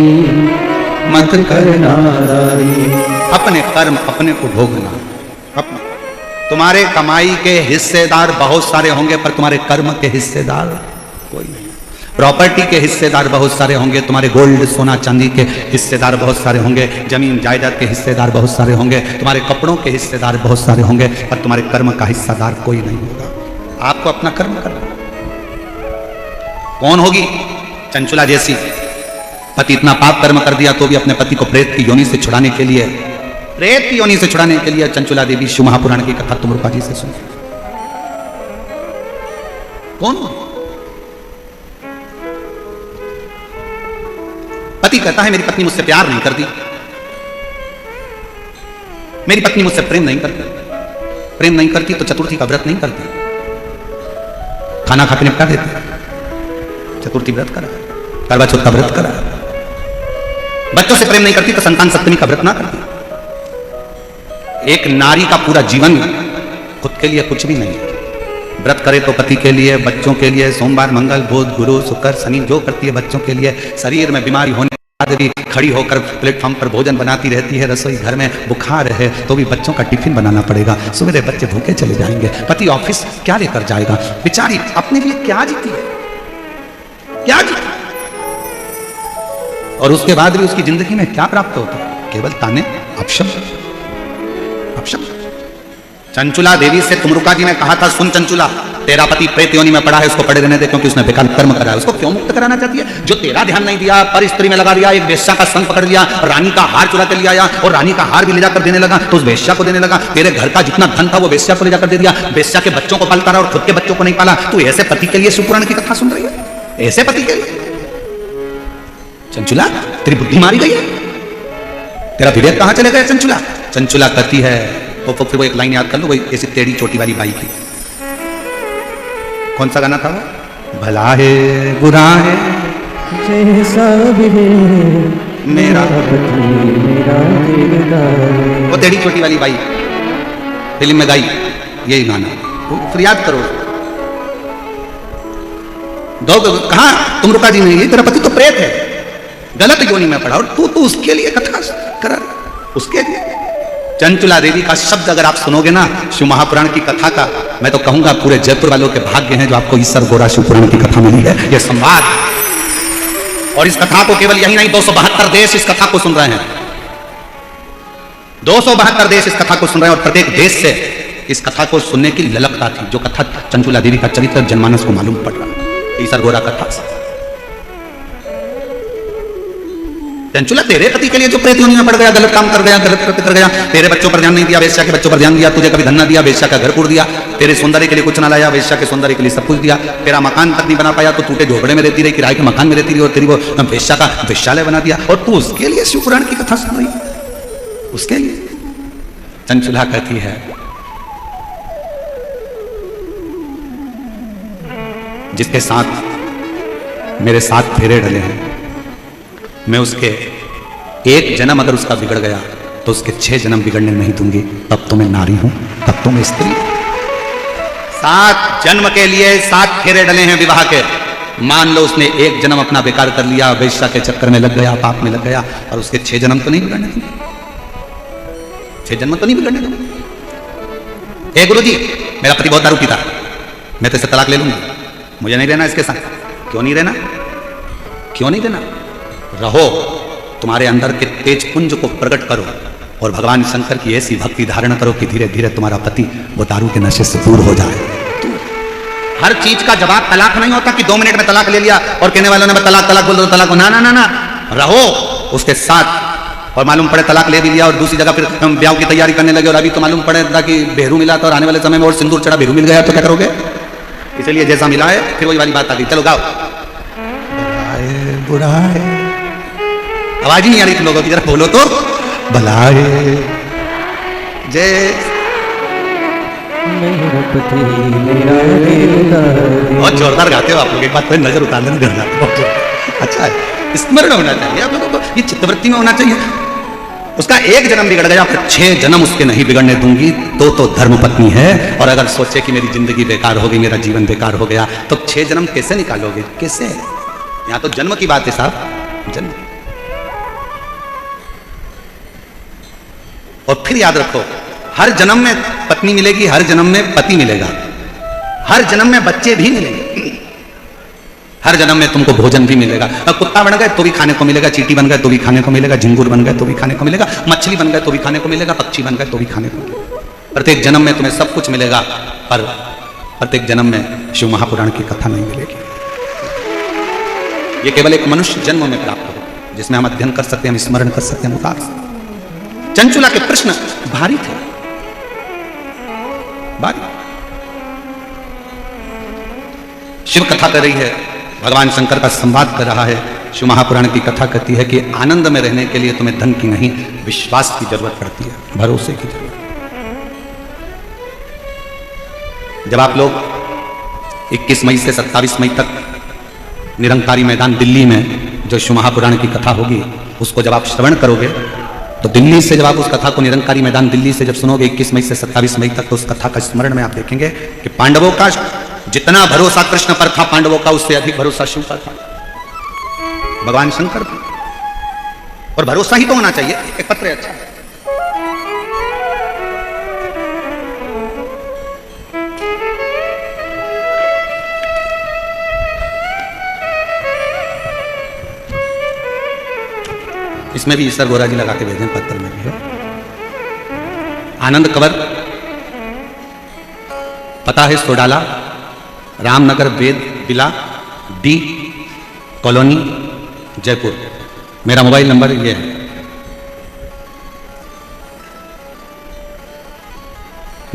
[SPEAKER 1] मत करना नादानी। अपने कर्म अपने को भोगना। अपने तुम्हारे कमाई के हिस्सेदार बहुत सारे होंगे पर तुम्हारे कर्म के हिस्सेदार कोई नहीं। प्रॉपर्टी के हिस्सेदार बहुत सारे होंगे, तुम्हारे गोल्ड सोना चांदी के हिस्सेदार बहुत सारे होंगे, जमीन जायदाद के हिस्सेदार बहुत सारे होंगे, तुम्हारे कपड़ों के हिस्सेदार बहुत सारे होंगे, पर तुम्हारे कर्म का हिस्सेदार कोई नहीं होगा। आपको अपना कर्म करना। कौन होगी? चंचुला जैसी। पति इतना पाप कर्म कर दिया तो भी अपने पति को प्रेत की योनि से छुड़ाने के लिए, प्रेत की योनि से छुड़ाने के लिए चंचुला देवी शिव महापुराण की कथा तुम रूपा जी से सुन। कौन हो? पति कहता है मेरी पत्नी मुझसे प्यार नहीं करती, मेरी पत्नी मुझसे प्रेम नहीं करती। प्रेम नहीं करती तो चतुर्थी का व्रत नहीं करती, खाना खा के निपटा देती। चतुर्थी व्रत करा, करवा चौथ का व्रत करा। बच्चों से प्रेम नहीं करती तो संतान सप्तमी का व्रत ना करती। एक नारी का पूरा जीवन खुद के लिए कुछ भी नहीं है। व्रत करे तो पति के लिए, बच्चों के लिए, सोमवार मंगल बुध गुरु शुक्र शनि जो करती है बच्चों के लिए, शरीर में बीमारी होने के बाद भी खड़ी होकर प्लेटफॉर्म पर भोजन बनाती रहती है, रसोई घर में बुखार है तो भी बच्चों का टिफिन बनाना पड़ेगा, सुबह बच्चे भूखे चले जाएंगे, पति ऑफिस क्या लेकर जाएगा, बेचारी अपने लिए क्या जीती है, क्या जीती, और उसके बाद भी उसकी जिंदगी में क्या प्राप्त होता है? केवल ताने, अपशब्द, अपशब्द। चंचुला देवी से तुमरुका जी ने कहा था, सुन चंचुला, तेरा पति प्रेत योनि में पड़ा है, उसको पड़े रहने दे, क्योंकि उसने बेकार कर्म करा है। उसको क्यों मुक्त कराना चाहती है? जो तेरा ध्यान नहीं दिया, पर स्त्री में लगा दिया, एक वेश्या का संग पकड़ लिया, रानी का हार चुरा कर ले आया और रानी का हार भी ले जाकर देने लगा, तो उस वेश्या को देने लगा। तेरे घर का जितना धन था वो वेश्या को ले जाकर दे दिया, वेश्या के बच्चों को पालता रहा और खुद के बच्चों को नहीं पाला। तू ऐसे पति के लिए शिवपुराण की कथा सुन रही है? ऐसे पति के लिए? चंचुला, तेरी बुद्धि मारी गई है, तेरा विवेक कहां चले गए चंचुला? चंचुला कहती है, फिर वो एक लाइन याद कर लो, वही ऐसी टेढ़ी चोटी वाली बाई की। कौन सा गाना था वो? भला है बुरा है जैसा भी मेरा पति मेरा दिलदार, वो टेढ़ी चोटी वाली बाई फिल्म में गाई यही गाना, फिर याद करो। दो कहा तुमरुका जी ने, तेरा पति तो प्रेत है, गलत योनि में पड़ा, और तू उसके लिए कथा करा, उसके लिए। चंचुला देवी का शब्द अगर आप सुनोगे ना शिव महापुराण की कथा का, मैं तो कहूंगा पूरे जयपुर वालों के भाग्य हैं जो आपको ईश्वर गोरा शिवपुराण की कथा मिली है, यह संवाद। और इस कथा को केवल यही नहीं, 272 देश इस कथा को सुन रहे हैं, 272 देश इस कथा को सुन रहे हैं, और प्रत्येक देश से इस कथा को सुनने की ललकता थी, जो कथा चंचुला देवी का चरित्र जनमानस को मालूम पड़ रहा ईश्वर गोरा कथा से। चंचुला, तेरे पति के लिए जो प्रेत योनि में पड़ गया, गलत काम कर गया, गलत कृत्य कर गया, तेरे बच्चों पर ध्यान नहीं दिया, वेश्या के बच्चों पर ध्यान दिया, तुझे कभी धन न दिया, वेश्या का घर कूड़ दिया, तेरे सौंदर्य के लिए कुछ ना लाया, वेश्या के सौंदर्य के लिए सब कुछ दिया, तेरा मकान तक नहीं बना पाया तो टूटे झोपड़े में रहती रही, किराए के मकान में रहती रही, और तेरी वो वेश्या का वेश्यालय बना दिया, और तू उसके लिए शिवपुराण की कथा सुन रही, उसके लिए। चंचुला कहती है, जिसके साथ मेरे 7 फेरे डले हैं, मैं उसके एक जन्म अगर उसका बिगड़ गया तो उसके 6 जन्म बिगड़ने नहीं दूंगी। तब तो मैं नारी हूं, तब तो मैं स्त्री। 7 जन्म के लिए 7 फेरे डले हैं विवाह के। मान लो उसने एक जन्म अपना बेकार कर लिया, वेश्या के चक्कर में लग गया, पाप में लग गया, और उसके 6 जन्म तो नहीं बिगड़ने दूंगी, 6 जन्म तो नहीं बिगड़ने दूंगी। हे गुरु जी, मेरा पति बहुत दारू पीता, मैं तो इससे तलाक ले लूंगी, मुझे नहीं रहना इसके साथ। क्यों नहीं रहना? क्यों नहीं रहना? रहो, तुम्हारे अंदर के तेज पुंज को प्रकट करो और भगवान शंकर की ऐसी भक्ति धारण करो कि धीरे धीरे तुम्हारा पति वो दारू के नशे से दूर हो जाए। हर चीज का जवाब तलाक नहीं होता कि 2 मिनट में तलाक ले लिया और कहने वालों ने तलाक तलाक बोल दो, तलाक हो। ना ना ना ना, रहो उसके साथ, और मालूम पड़े तलाक ले भी लिया और दूसरी जगह फिर हम ब्याह की तैयारी करने लगे, और अभी तो मालूम पड़े था कि बेहरू मिला था और आने वाले समय में और सिंदूर चढ़ा बेहरू मिल गया, तो क्या करोगे? इसलिए जैसा मिला है फिर वही वाली बात आ गई। चलो गाओ, बुरा है, आवाज ही नहीं आ रही तुम लोगों की, जरा बोलो तो। भलाए जय मेरा पति मेरा दिलदार। बहुत जोरदार गाते हो आप लोग, एक बात पर नजर उतार लेना घर जाते हो। अच्छा है, स्मरण होना चाहिए आप लोगों को, ये चित्तवृत्ति में होना चाहिए। उसका एक जन्म बिगड़ गया, फिर 6 जन्म उसके नहीं बिगड़ने दूंगी, तो धर्म पत्नी है। और अगर सोचे कि मेरी जिंदगी बेकार हो गई, मेरा जीवन बेकार हो गया, तो 6 जन्म कैसे निकालोगे? कैसे? यहाँ तो जन्म की बात है साहब, जन्म। और फिर याद रखो, हर जन्म में पत्नी मिलेगी, हर जन्म में पति मिलेगा, हर जन्म में बच्चे भी मिलेंगे, हर जन्म में तुमको भोजन भी मिलेगा। कुत्ता बन गए तो भी खाने को मिलेगा, चींटी बन गए तो भी खाने को मिलेगा, झिंगुर बन गए तो भी खाने को मिलेगा, मछली बन गए तो भी खाने को मिलेगा, पक्षी बन गए तो भी खाने को मिलेगा। प्रत्येक जन्म में तुम्हें सब कुछ मिलेगा, पर प्रत्येक जन्म में शिव महापुराण की कथा नहीं मिलेगी। ये केवल एक मनुष्य जन्म में प्राप्त हो, जिसमें हम अध्ययन कर सकते हैं, हम स्मरण कर सकते हैं, उतार सकते हैं। चंचुला के प्रश्न भारी थे, भारी। शिव कथा कर रही है, भगवान शंकर का संवाद कर रहा है। शिव महापुराण की कथा कहती है कि आनंद में रहने के लिए तुम्हें धन की नहीं, विश्वास की जरूरत पड़ती है, भरोसे की जरूरत। जब आप लोग 21 मई से 27 मई तक निरंकारी मैदान दिल्ली में जो शिव महापुराण की कथा होगी, उसको जब आप श्रवण करोगे तो दिल्ली से जब आप उस कथा को निरंकारी मैदान दिल्ली से जब सुनोगे 21 मई से 27 मई तक, तो उस कथा का स्मरण में आप देखेंगे कि पांडवों का जितना भरोसा कृष्ण पर था, पांडवों का उससे अधिक भरोसा शिव पर था, भगवान शंकर पर। और भरोसा ही तो होना चाहिए। एक पत्र है, अच्छा इसमें भी ईश्वर गोरा जी लगा के भेजें, पत्र में भी है। आनंद कंवर, पता है सोडाला, रामनगर वेद विला डी कॉलोनी जयपुर। मेरा मोबाइल नंबर ये है।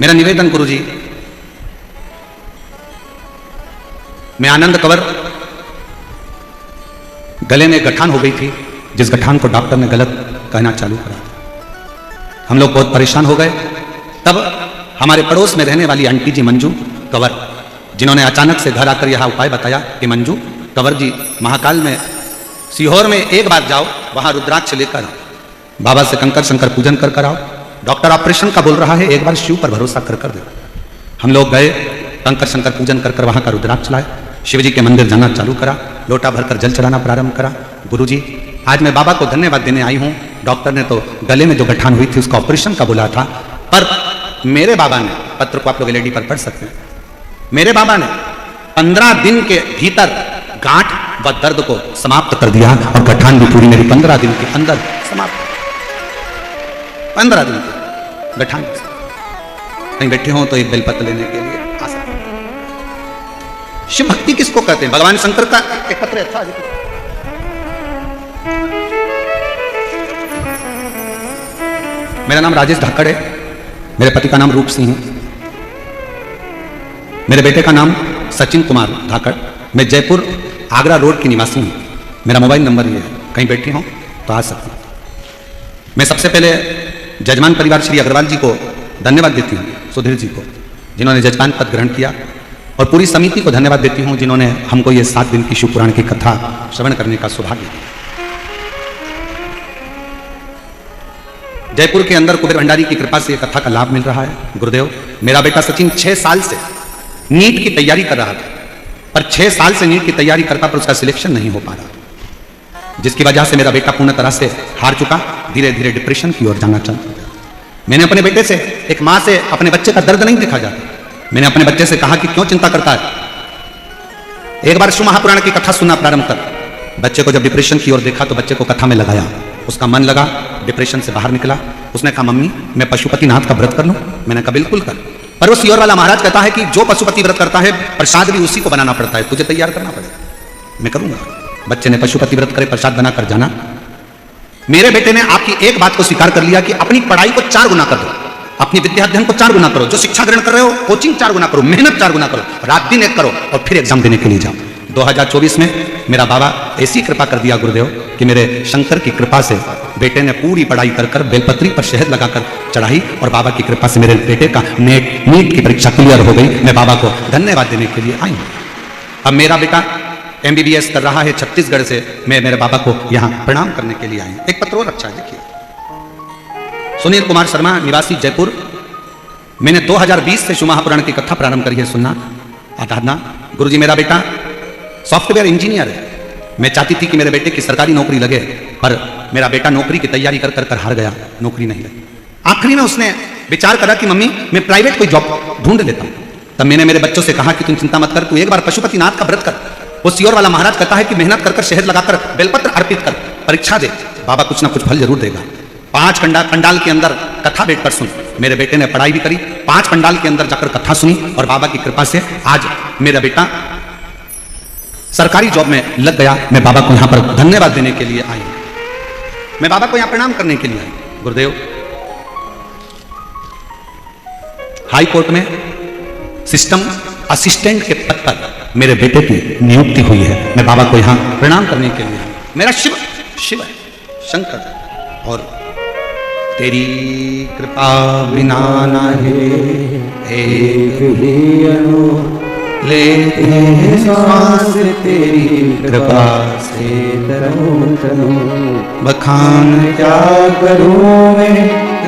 [SPEAKER 1] मेरा निवेदन गुरुजी, मैं आनंद कंवर, गले में गठान हो गई थी, जिस गठान को डॉक्टर ने गलत कहना चालू करा। हम लोग बहुत परेशान हो गए। तब हमारे पड़ोस में रहने वाली आंटी जी मंजू कंवर, जिन्होंने अचानक से घर आकर यह उपाय बताया कि मंजू कंवर जी, महाकाल में सीहोर में एक बार जाओ, वहां रुद्राक्ष लेकर आओ, बाबा से कंकर शंकर पूजन कर आओ, डॉक्टर ऑपरेशन का बोल रहा है, एक बार शिव पर भरोसा कर दे। हम लोग गए, कंकर शंकर पूजन कर वहां का रुद्राक्ष लाए, शिव जी के मंदिर जाना चालू करा, लोटा भरकर जल चढ़ाना प्रारंभ करा। गुरुजी, आज मैं बाबा को धन्यवाद देने आई हूं। डॉक्टर ने तो गले में जो गठान हुई थी उसका ऑपरेशन का बोला था, पर मेरे बाबा ने, पत्र को आप लोग एलईडी पर पढ़ सकते हैं, मेरे बाबा ने 15 दिन के भीतर गांठ व दर्द को समाप्त कर दिया और गठान भी पूरी मेरी 15 दिन के अंदर समाप्त। 15 दिन के गठान। कहीं बैठे हो तो एक बेलपत्र लेने के लिए आ सकते हैं। शिव भक्ति किसको कहते हैं? भगवान शंकर का एक पत्र अच्छा। मेरा नाम राजेश धाकड़ है, मेरे पति का नाम रूप सिंह है, मेरे बेटे का नाम सचिन कुमार धाकड़। मैं जयपुर आगरा रोड की निवासी हूँ। मेरा मोबाइल नंबर ये है, कहीं बैठी हो तो आ सकते हैं। मैं सबसे पहले जजमान परिवार श्री अग्रवाल जी को धन्यवाद देती हूँ, सुधीर जी को, जिन्होंने जजमान पद ग्रहण किया, और पूरी समिति को धन्यवाद देती हूँ जिन्होंने हमको ये 7 दिन की शिव पुराण की कथा श्रवण करने का सौभाग्य दिया। जयपुर के अंदर कुबेर भंडारी की कृपा से यह कथा का लाभ मिल रहा है। गुरुदेव, मेरा बेटा सचिन 6 साल से नीट की तैयारी कर रहा था, पर 6 साल से नीट की तैयारी करता पर उसका सिलेक्शन नहीं हो पा रहा, जिसकी वजह से मेरा बेटा पूर्ण तरह से हार चुका, धीरे धीरे डिप्रेशन की ओर जाना चाहता। मैंने अपने बेटे से, एक मां से अपने बच्चे का दर्द नहीं देखा जाता, मैंने अपने बच्चे से कहा कि क्यों चिंता करता है, एक बार शिव महापुराण की कथा सुनना प्रारंभ कर। बच्चे को जब डिप्रेशन की ओर देखा तो बच्चे को कथा में लगाया, उसका मन लगा, डिप्रेशन से बाहर निकला। उसने कहा, मम्मी मैं पशुपतिनाथ का व्रत कर लूं? मैंने कहा बिल्कुल कर। पर वो सीहोर वाला महाराज कहता है कि जो पशुपति व्रत करता है प्रसाद भी उसी को बनाना पड़ता है, तुझे तैयार करना पड़ेगा। मैं करूंगा। बच्चे ने पशुपति व्रत करे, प्रसाद बनाकर जाना। मेरे बेटे ने आपकी एक बात को स्वीकार कर लिया कि अपनी पढ़ाई को 4 गुना कर दो, अपनी विद्या अध्ययन को 4 गुना करो, जो शिक्षा ग्रहण कर रहे हो कोचिंग 4 गुना करो, मेहनत 4 गुना करो, रात दिन एक करो और फिर एग्जाम देने के लिए जाओ। 2024 में मेरा बाबा ऐसी कृपा कर दिया गुरुदेव कि मेरे शंकर की कृपा से बेटे ने पूरी पढ़ाई कर बेलपत्री पर शहद लगाकर चढ़ाई, और बाबा की कृपा से मेरे बेटे का नीट की परीक्षा क्लियर हो गई। मैं बाबा को धन्यवाद देने के लिए आई हूँ। अब मेरा बेटा MBBS कर रहा है छत्तीसगढ़ से, मैं मेरे बाबा को यहाँ प्रणाम करने के लिए आई हूँ। एक पत्र और अच्छा है, देखिए। सुनील कुमार शर्मा, निवासी जयपुर। मैंने 2020 से शिव महापुराण की कथा प्रारंभ करी है सुनना, आराधना। गुरुजी, मेरा बेटा सॉफ्टवेयर इंजीनियर है। मैं चाहती थी कि मेरे बेटे की सरकारी नौकरी लगे, पर मेरा बेटा नौकरी की तैयारी कर कर हार गया, नौकरी नहीं लगी। आखिरी में उसने विचार करा कि मम्मी मैं प्राइवेट कोई जॉब ढूंढ लेता हूं। तब मैंने मेरे बच्चों से कहा कि तुम चिंता मत कर, तू एक बार पशुपतिनाथ का व्रत कर। वो सीहोर वाला महाराज कहता है कि मेहनत कर शहद लगाकर बेलपत्र अर्पित कर, परीक्षा दे, बाबा कुछ ना कुछ फल जरूर देगा। 5 पंडाल के अंदर कथा बैठकर सुन। मेरे बेटे ने पढ़ाई भी करी, 5 पंडाल के अंदर जाकर कथा सुनी, और बाबा की कृपा से आज मेरा बेटा सरकारी जॉब में लग गया। मैं बाबा को यहां पर धन्यवाद देने के लिए आई, मैं बाबा को यहां प्रणाम करने के लिए आई। गुरुदेव, हाई कोर्ट में सिस्टम असिस्टेंट के पद पर मेरे बेटे की नियुक्ति हुई है। मैं बाबा को यहां प्रणाम करने के लिए, मेरा शिव है, शंकर, और तेरी कृपा बिना नहीं एक भी लेते हैं श्वास तेरी कृपा से
[SPEAKER 2] तनु
[SPEAKER 1] बखान
[SPEAKER 2] क्या करूं मैं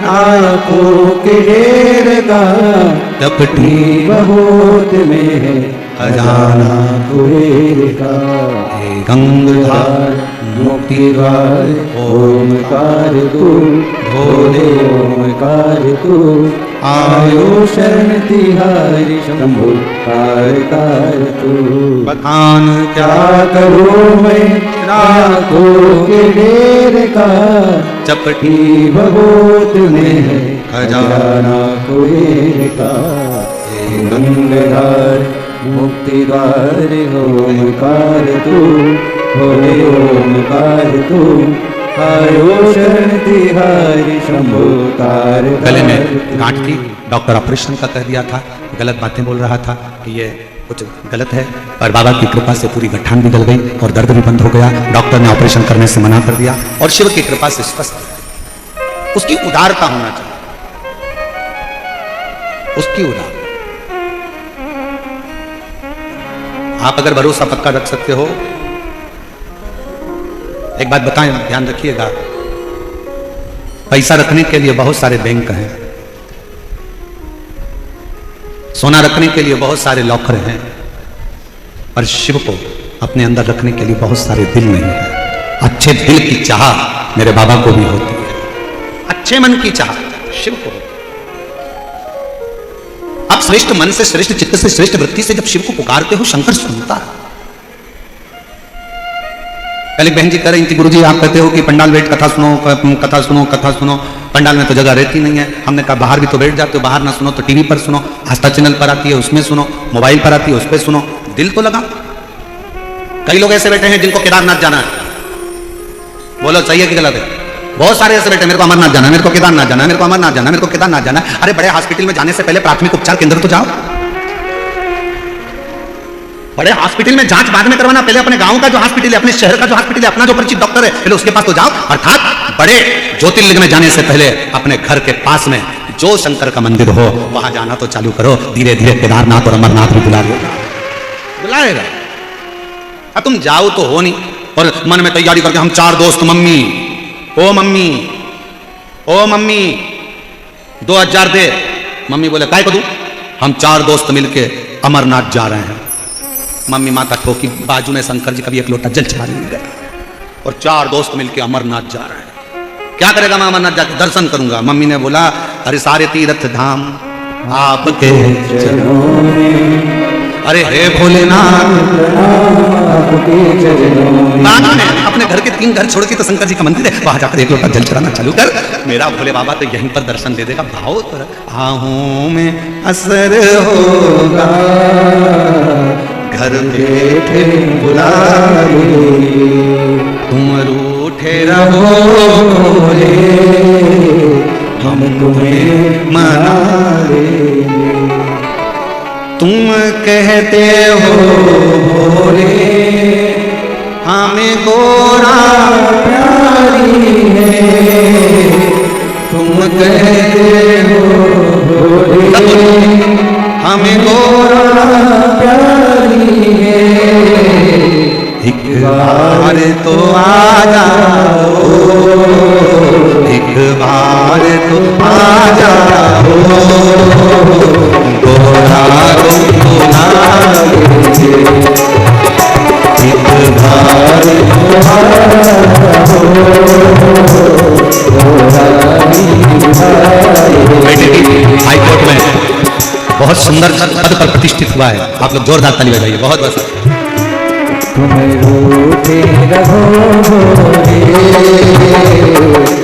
[SPEAKER 2] आंखों के ढेर का,
[SPEAKER 1] टपटी
[SPEAKER 2] बहुत में
[SPEAKER 1] खजाना
[SPEAKER 2] कुबेर का।
[SPEAKER 1] हे गंगाधार
[SPEAKER 2] मुक्ति द्वार ओमकार तू, भोले ओमकार तू, आयो शरण तिहारी शंभु कार तू।
[SPEAKER 1] बखान
[SPEAKER 2] क्या करूं मैं आंखों के ढेर का,
[SPEAKER 1] चपटी
[SPEAKER 2] बहुत में
[SPEAKER 1] खजाना
[SPEAKER 2] कुबेर का। हे गंगाधार मुक्ति द्वार ओमकार तू, भोले ओमकार तू, आयो शरण तिहारी शंभु कार।
[SPEAKER 1] गले में गांठ थी, डॉक्टर ऑपरेशन का कह दिया था, गलत बातें बोल रहा था कि ये कुछ गलत है, पर बाबा की कृपा से पूरी गठान भी गल गई और दर्द भी बंद हो गया। डॉक्टर ने ऑपरेशन करने से मना कर दिया और शिव की कृपा से स्वस्थ। उसकी उदारता होना चाहिए, उसकी उदार। आप अगर भरोसा पक्का रख सकते हो, एक बात बताएं, ध्यान रखिएगा, पैसा रखने के लिए बहुत सारे बैंक हैं, सोना रखने के लिए बहुत सारे लॉकर हैं, पर शिव को अपने अंदर रखने के लिए बहुत सारे दिल नहीं है। अच्छे दिल की चाह मेरे बाबा को भी होती है, अच्छे मन की चाह शिव को होती है। आप श्रेष्ठ मन से, श्रेष्ठ चित्त से, श्रेष्ठ वृत्ति से जब शिव को पुकारते हो, शंकर सुनता है। कल बहन जी कह रही थी, गुरुजी आप कहते हो कि पंडाल बैठ कथा सुनो, कथा सुनो, कथा सुनो, पंडाल में तो जगह रहती नहीं है। हमने कहा बाहर भी तो बैठ जाते हो, बाहर ना सुनो तो टीवी पर सुनो, आस्था चैनल पर आती है उसमें सुनो, मोबाइल पर आती है उस पर सुनो, दिल तो लगा। कई लोग ऐसे बैठे हैं जिनको केदारनाथ जाना है, बोलो सही है कि गलत है? बहुत सारे ऐसे बैठे, मेरे को अमरनाथ जाना है, मेरे को केदारनाथ जाना है, मेरे को अमरनाथ जाना है, मेरे को केदारनाथ जाना है। अरे बड़े हॉस्पिटल में जाने से पहले प्राथमिक उपचार केंद्र तो जाओ। बड़े हॉस्पिटल में जांच बाद में करवाना, पहले अपने गांव का जो हॉस्पिटल है, अपने शहर का जो हॉस्पिटल है, अपना जो परिचित डॉक्टर है, पहले उसके पास तो जाओ। अर्थात बड़े ज्योतिर्लिंग में जाने से पहले अपने घर के पास में जो शंकर का मंदिर हो वहां जाना तो चालू करो। धीरे धीरे केदारनाथ और अमरनाथ भी बुलाएगा। अब तुम जाओ तो हो नहीं, और मन में तैयारी करके हम 4 दोस्त, मम्मी ओ मम्मी ओ मम्मी 2000 दे। मम्मी बोले काय को दूं? हम 4 दोस्त मिलके अमरनाथ जा रहे हैं। मम्मी माता ठोकी, बाजू में शंकर जी का भी एक लोटा जल चढ़ाने मिल गया, और 4 दोस्त मिलके अमरनाथ जा रहे हैं। क्या करेगा मैं अमरनाथ जाके? दर्शन करूंगा। मम्मी ने बोला अरे सारे तीर्थ धाम आपके
[SPEAKER 2] चरणों में,
[SPEAKER 1] अरे हे भोलेनाथ
[SPEAKER 2] आपके चरणों में।
[SPEAKER 1] बाद में अपने घर के 3 घर छोड़ के तो शंकर जी का मंदिर है, वहां जाकर एक लोटा जल चढ़ाना चालू कर, मेरा भोले बाबा तो यहीं पर दर्शन दे देगा। भाव तो आहू में असर होगा, घर बैठे बुला तुम रूठे रहो भोले,
[SPEAKER 2] हम तुम्हें
[SPEAKER 1] मना तुम कहते हो भोले हमें गोरा
[SPEAKER 2] प्यारी है, तुम कहते हो भोले
[SPEAKER 1] हमें गोरा
[SPEAKER 2] प्यारी है।
[SPEAKER 1] एक बार तो आ जाओ, एक बार तो आ जाओ, गोरा तुम बुला लेंगे, एक बार तो आ जाओ, हाईकोर्ट में बहुत सुंदर पद पर प्रतिष्ठित हुआ है। आप लोग जोरदार ताली बजाइए। बहुत बस
[SPEAKER 2] तुम रूठे रहो भोले,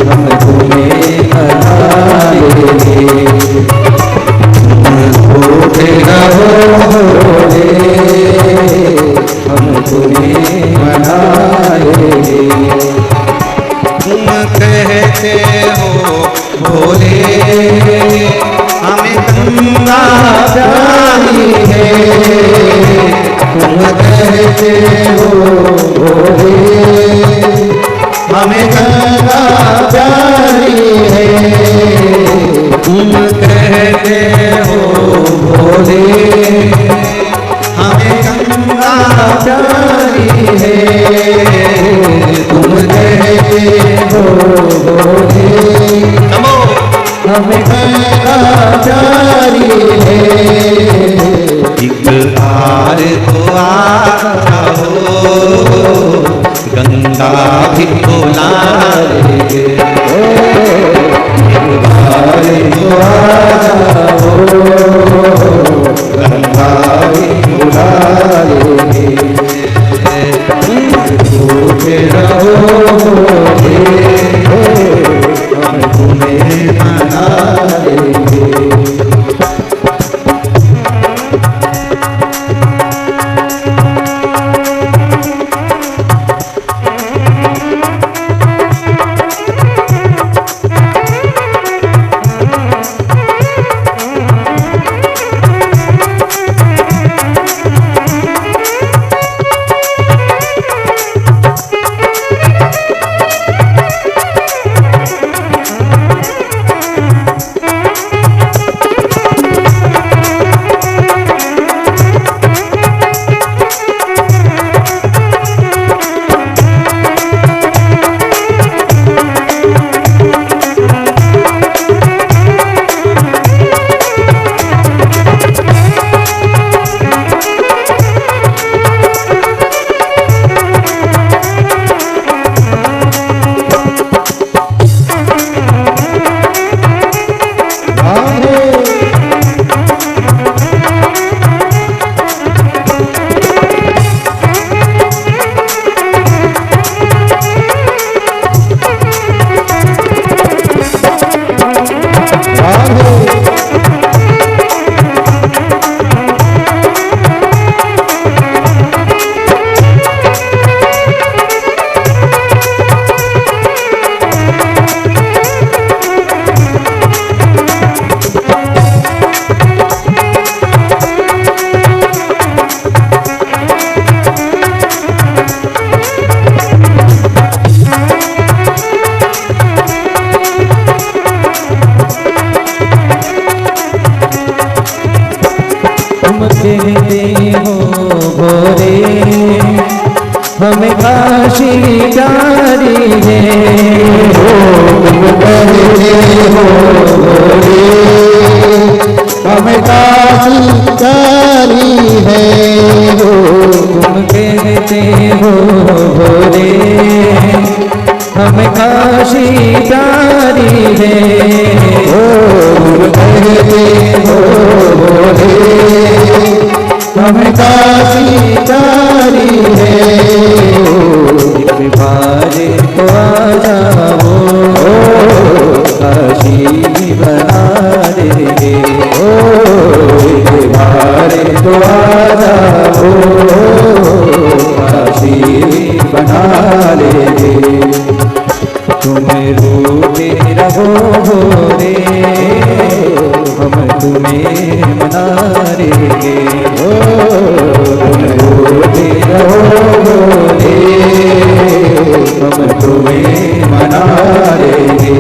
[SPEAKER 2] हम तुम्हें मनाएंगे। तुम रूठे रहो भोले, हम तुम्हें मनाएंगे।
[SPEAKER 1] तुम कहते हो भोले हमें गंगा
[SPEAKER 2] प्यारी है, तुम कहते हो भोले
[SPEAKER 1] हमें
[SPEAKER 2] गंगा प्यारी है।
[SPEAKER 1] तुम कहते हो
[SPEAKER 2] भोले
[SPEAKER 1] तो आ जाओ, गंगा भी बुला लेंगे,
[SPEAKER 2] बारे तो आ जाओ, गंगा भी बुला लेंगे, भूखे रहोगे हम तुम्हें मना लेंगे। कहते हो भोरे हमें काशी प्यारी है, तुम कहते हो भोरे हमें काशी प्यारी है, तुम कहते हो भोरे हमें काशी प्यारी है, तुम कहते हो भोरे हमें काशी प्यारी है, बारे तो आ जाओ, काशी बना देंगे, बारे तो आ जाओ, काशी बना लेंगे, तुम रोते रहो रे हम तुम्हें मना लेंगे, तुम रोते रहो रे हम तुम्हें मना लेंगे।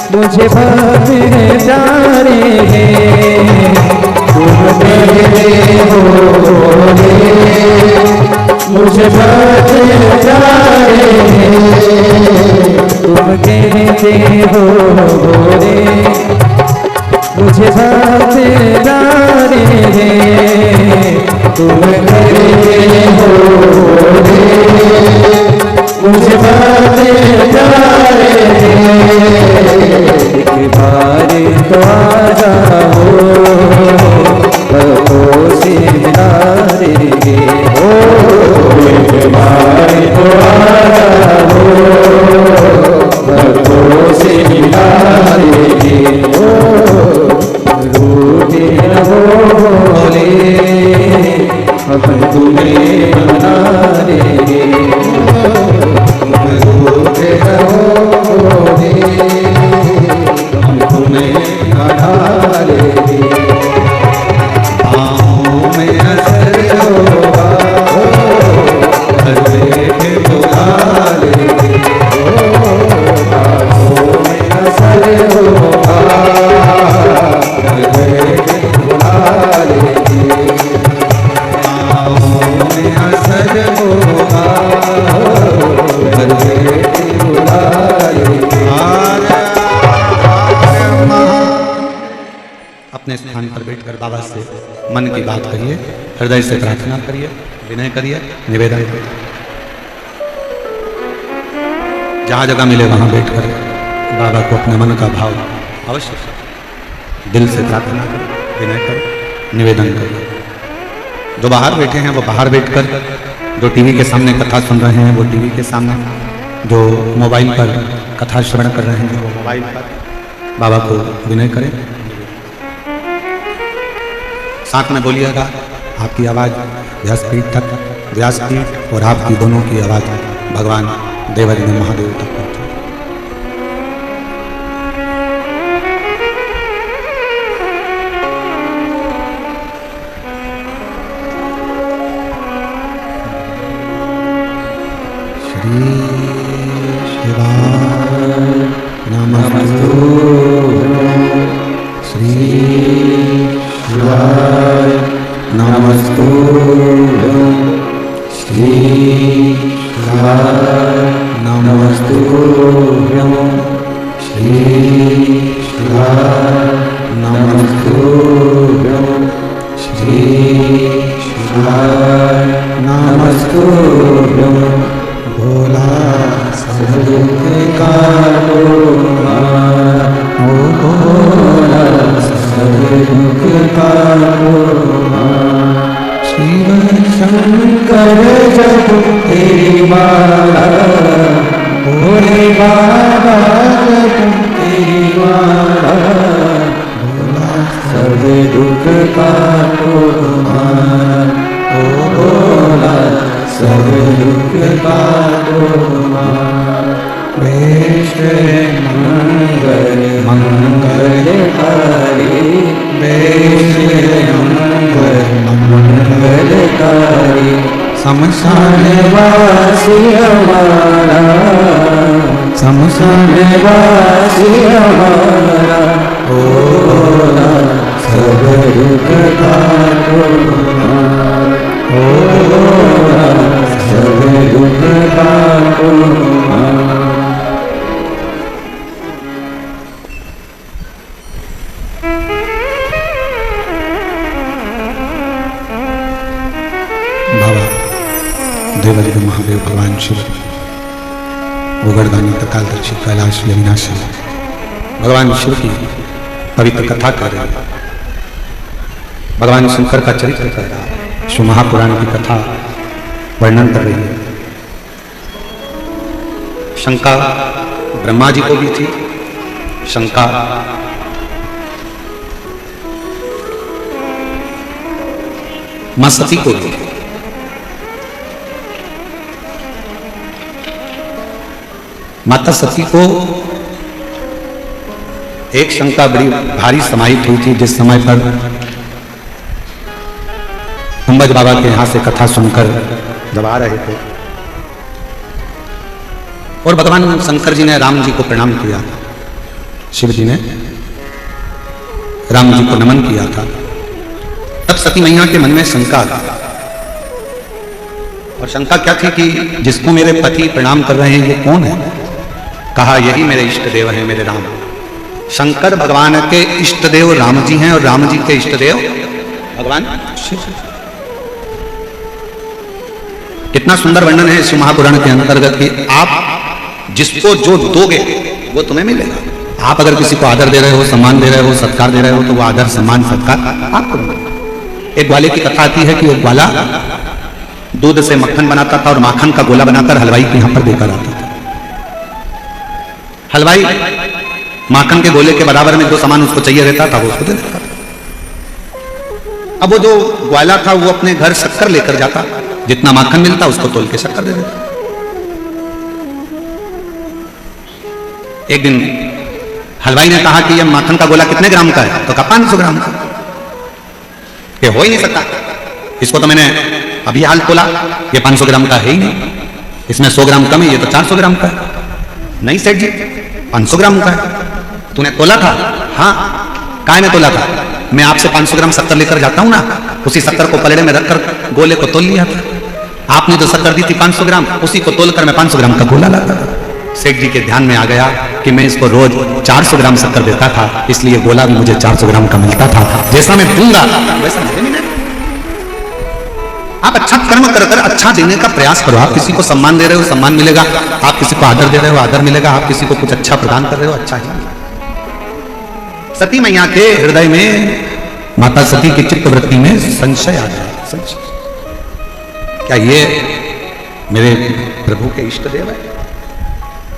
[SPEAKER 2] मुझे बात प्यारे हैं, तुम कहते हो मुझे भाते जा रे, तुम कहते हो रे, मुझे भाते जा रे, तुम कहते हो रे, मुझे भाते जा रे, एक बार तो आ जाओ, बरसों से मिला रे, हो एक बार तो आ जाओ, बरसों से मिला रे, हो रूठे रहो बोले, अपन तुम्हें मना रे, रूठे रहो बोले, हम तुम्हें मना रे, आँखों में असर होगा, घर बैठे बुला ले, आँखों में असर होगा, घर बैठे बुला ले, आँखों में असर होगा, घर बैठे बुला ले।
[SPEAKER 1] अपने स्थान पर बैठकर बाबा से मन की बात करिए, हृदय से प्रार्थना करिए, विनय करिए, निवेदन करिए। जहाँ जगह मिले वहाँ बैठकर बाबा को अपने मन का भाव अवश्य दिल से प्रार्थना करें, विनय करें, निवेदन करें। जो बाहर बैठे हैं वो बाहर बैठकर, जो टीवी के सामने कथा सुन रहे हैं वो टीवी के सामने, जो मोबाइल पर कथा श्रवण कर रहे हैं वो मोबाइल पर बाबा को विनय करें। साथ में बोलिएगा, आपकी आवाज़ व्यासपीठ तक, व्यासपीठ और आपकी दोनों की आवाज़ भगवान देवादिदेव महादेव तक पहुँचे। श्री शिवाय नमस्तु, श्री शिवाय नमस्तुभ्यं, श्री शिवाय नमस्तुभ्यं, श्री शिवाय नमस्तुभ्यं, श्री शिवाय नमस्तुभ्यं। भोला सदुख का ओ भोला सदुख का शिव शंकर जप तेरी माला, भोले बाबा जप तेरी माला, भोला सब दुख का ओ भोला सब दुख का वेश मंगल मंगलकारी, वेश मंगल मंगलकारी, शमशान वासी हमारा, शमशान वासी हमारा, ओ भोला सब दुख का ओ भोला सब दुख का देवादिदेव महादेव भगवान शिव उगड़दानी तकालदर्शी कैलाश अविनाशी भगवान शिव की पवित्र कथा कर रहे हैं। भगवान शंकर का चरित्र कर रहा है, शिव महापुराण की कथा वर्णन कर रही है। शंका ब्रह्मा जी को भी थी, शंका मां सती को भी थी। माता सती को एक शंका बड़ी भारी समाहित हुई थी, जिस समय पर अंबज बाबा के यहां से कथा सुनकर जब आ रहे थे और भगवान शंकर जी ने राम जी को प्रणाम किया, शिव जी ने राम जी को नमन किया था, तब सती मैया के मन में शंका आ गई। और शंका क्या थी कि जिसको मेरे पति प्रणाम कर रहे हैं ये कौन है? कहा यही मेरे इष्ट देव हैं, मेरे राम। शंकर भगवान के इष्ट देव राम जी हैं और राम जी के इष्ट देव भगवान शिव। कितना सुंदर वर्णन है शिव महापुराण के अंतर्गत कि आप जिसको जो दोगे वो तुम्हें मिलेगा। आप अगर किसी को आदर दे रहे हो, सम्मान दे रहे हो, सत्कार दे रहे हो, तो वो आदर सम्मान सत्कार आपको मिलेगा। एक ग्वाले की कथा आती है कि एक ग्वाला दूध से मक्खन बनाता था और माखन का गोला बनाकर हलवाई के यहां पर देकर आता था। हलवाई माखन के गोले के बराबर में जो सामान उसको चाहिए रहता था वो उसको दे देता था। अब वो जो ग्वाला था वो अपने घर शक्कर लेकर जाता, जितना माखन मिलता उसको तोल के शक्कर दे देता। एक दिन हलवाई ने कहा कि यह माखन का गोला कितने ग्राम का है? तो कहा 500 ग्राम का। ये हो ही नहीं सकता, इसको तो मैंने अभी हाल तोला, ये 500 ग्राम का है ही नहीं, इसमें 100 ग्राम कम है, ये तो 400 ग्राम का है। नहीं सेठ जी 500 ग्राम का है। तूने तोला था? हाँ। काय ने तोला था? मैं आपसे 500 ग्राम शक्कर लेकर जाता हूं ना, उसी शक्कर को पलड़े में रखकर गोले को तोल लिया था। आपने जो शक्कर दी थी 500 ग्राम, उसी को तोलकर मैं 500 ग्राम का गोला लाता था। सेठ जी के ध्यान में आ गया कि मैं इसको रोज 400 ग्राम शक्कर देता था, इसलिए गोला भी मुझे 400 ग्राम का मिलता था। जैसा मैं दूंगा वैसा मुझे मिलेगा। आप अच्छा कर्म कर कर अच्छा देने का प्रयास करो। आप किसी को सम्मान दे रहे हो, सम्मान मिलेगा। आप किसी को आदर दे रहे हो, आदर मिलेगा। आप किसी को कुछ अच्छा प्रदान कर रहे हो, अच्छा ही। सती मैया के हृदय में, माता सती की चित्तवृत्ति में संशय आ गया। संशय, क्या ये मेरे प्रभु के इष्ट देव है?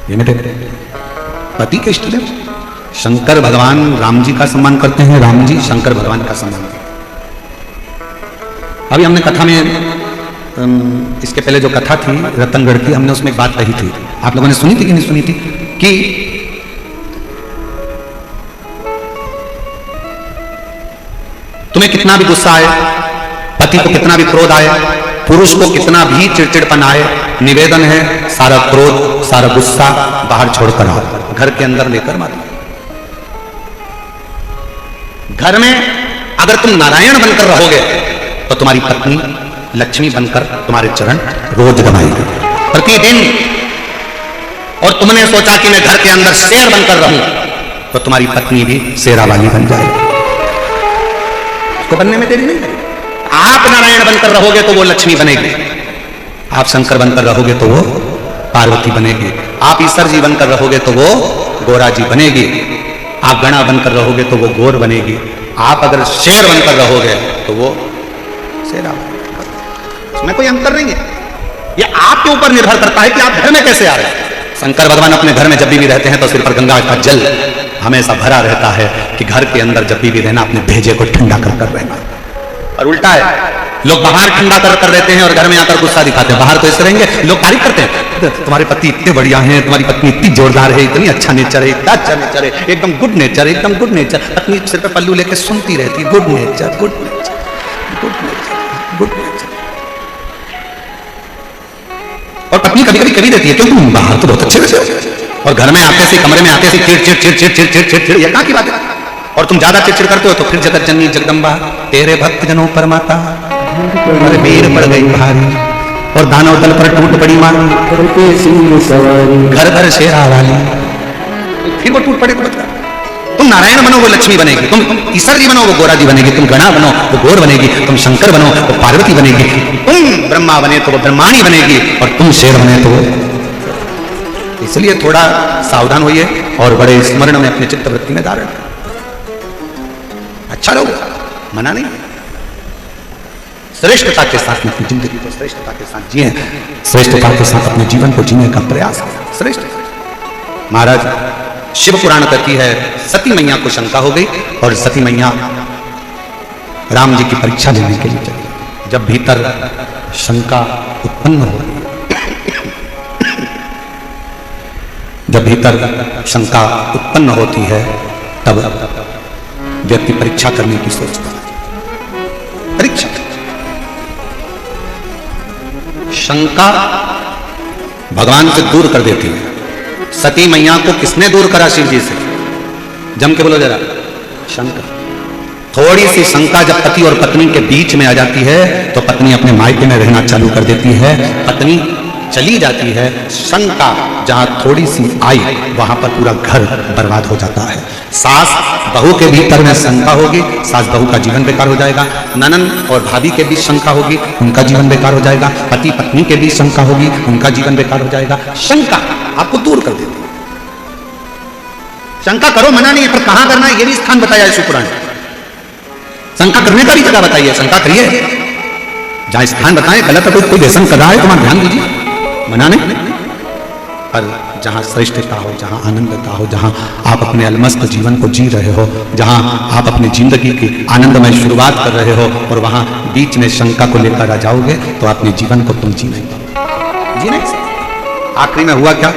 [SPEAKER 1] ये मेरे पति के इष्ट देव? शंकर भगवान राम जी का सम्मान करते हैं, राम जी शंकर भगवान का सम्मान करते हैं। अभी हमने कथा में, इसके पहले जो कथा थी रतनगढ़ की, हमने उसमें एक बात कही थी, आप लोगों ने सुनी थी कि नहीं सुनी थी? कि तुम्हें कितना भी गुस्सा आए, पति को कितना भी क्रोध आए, पुरुष को कितना भी चिड़चिड़पन आए, निवेदन है सारा क्रोध सारा गुस्सा बाहर छोड़कर आओ, घर के अंदर लेकर मत। घर में अगर तुम नारायण बनकर रहोगे तो तुम्हारी पत्नी लक्ष्मी बनकर तुम्हारे चरण रोज दबाएगी प्रतिदिन। और तुमने सोचा कि मैं घर के अंदर शेर बनकर रहूं, तो तुम्हारी पत्नी भी शेरा वाली बन जाएगी। उसको बनने में देरी नहीं लगेगी। आप नारायण बनकर रहोगे तो वो लक्ष्मी बनेगी, आप शंकर बनकर रहोगे तो वो पार्वती बनेगी, आप ईश्वर जी बनकर रहोगे तो वो गोरा जी बनेगी, आप गणा बनकर रहोगे तो वो गोर बनेगी, आप अगर शेर बनकर रहोगे तो वो शेरा। इसमें कोई अंतर नहीं है। ये आपके ऊपर निर्भर करता है कि आप घर में कैसे आ रहे हैं। शंकर भगवान अपने घर में जब भी रहते हैं तो सिर पर गंगा का जल हमेशा भरा रहता है कि घर के अंदर जब भी रहना अपने भेजे को ठंडा कर कर रहना। और उल्टा है, लोग बाहर ठंडा कर कर रहते हैं और घर में आकर गुस्सा दिखाते हैं। बाहर तो ऐसे रहेंगे, लोग तारीफ करते हैं, तुम्हारे पति इतने बढ़िया हैं, तुम्हारी पत्नी इतनी जोरदार है, इतनी अच्छा नेचर है, इतना अच्छा नेचर है, एकदम गुड नेचर, एकदम गुड नेचर। पत्नी सिर पे पल्लू लेके सुनती रहती, good nature, good nature, good nature, good nature. और पत्नी कभी कभी कभी रहती है, क्योंकि तुम बाहर तो बहुत अच्छे रहते हो और घर में आते से, कमरे में आते से चिड़ चिड़ चिड़ चिड़ चिड़ चिड़ चिड़ चिड़, ये कहाँ की बात है? और तुम ज्यादा चिड़चिड़ करते हो तो फिर जगत जननी जगदम्बा तेरे भक्त जनों पर माता और वीर पड़ गई भारी और दानव दल पर टूट पड़ी मां घर घर शेरा वाली। फिर वो टूट पड़े तो बता। तुम नारायण बनो वो लक्ष्मी बनेगी, तुम ईश्वर जी बनो वो गोरा जी बनेगी, तुम गणा बनो वो गोर बनेगी, तुम शंकर बनो वो पार्वती बनेगी, तुम ब्रह्मा बने तो वो ब्रह्माणी बनेगी और तुम शेर बने तो वो। इसलिए थोड़ा सावधान होइए और बड़े स्मरण में अपने चित्तवृत्ति में धारण। अच्छा रहो, मना नहीं। श्रेष्ठता के साथ में अपनी जिंदगी को श्रेष्ठता के साथ जिए, श्रेष्ठता के साथ अपने जीवन को जीने का प्रयास करें। श्रेष्ठ महाराज शिव पुराण कहती है सती मैया को शंका हो गई और सती मैया राम जी की परीक्षा लेने के लिए चली। जब भीतर शंका उत्पन्न हो, जब भीतर शंका उत्पन्न होती है तब व्यक्ति परीक्षा करने की सोचता है। परीक्षा, शंका भगवान से दूर कर देती है। सती मैया को किसने दूर करा? शिव जी से। जम के बोलो जरा, शंकर। थोड़ी सी शंका जब पति और पत्नी के बीच में आ जाती है तो पत्नी अपने मायके में रहना चालू कर देती है, पत्नी चली जाती है। शंका जहां थोड़ी सी आई वहां पर पूरा घर बर्बाद हो जाता है। सास बहू के भीतर में शंका होगी, सास बहू का जीवन बेकार हो जाएगा। ननन और भाभी के बीच शंका होगी, उनका जीवन बेकार हो जाएगा। पति पत्नी के बीच शंका होगी, उनका जीवन बेकार हो जाएगा। शंका आपको दूर कर देती है। शंका करो, मना नहीं है, पर कहां करना है ये भी स्थान बताया है शिवपुराण। शंका करने का भी जगह बताइए, शंका करिए जहां स्थान बताएं। गलत है, कोई व्यसन कर रहा है तो वहां ध्यान दीजिए, मना नहीं। पर जहां श्रेष्ठता हो, जहां आनंदता हो, जहां आप अपने अलमस्त जीवन को जी रहे हो, जहां आप अपनी जिंदगी की आनंदमय शुरुआत कर रहे हो और वहां बीच में शंका को लेकर आ जाओगे तो अपने जीवन को तुम जी नहीं पाओगे, जी नहीं सकते। आखिरी में हुआ क्या?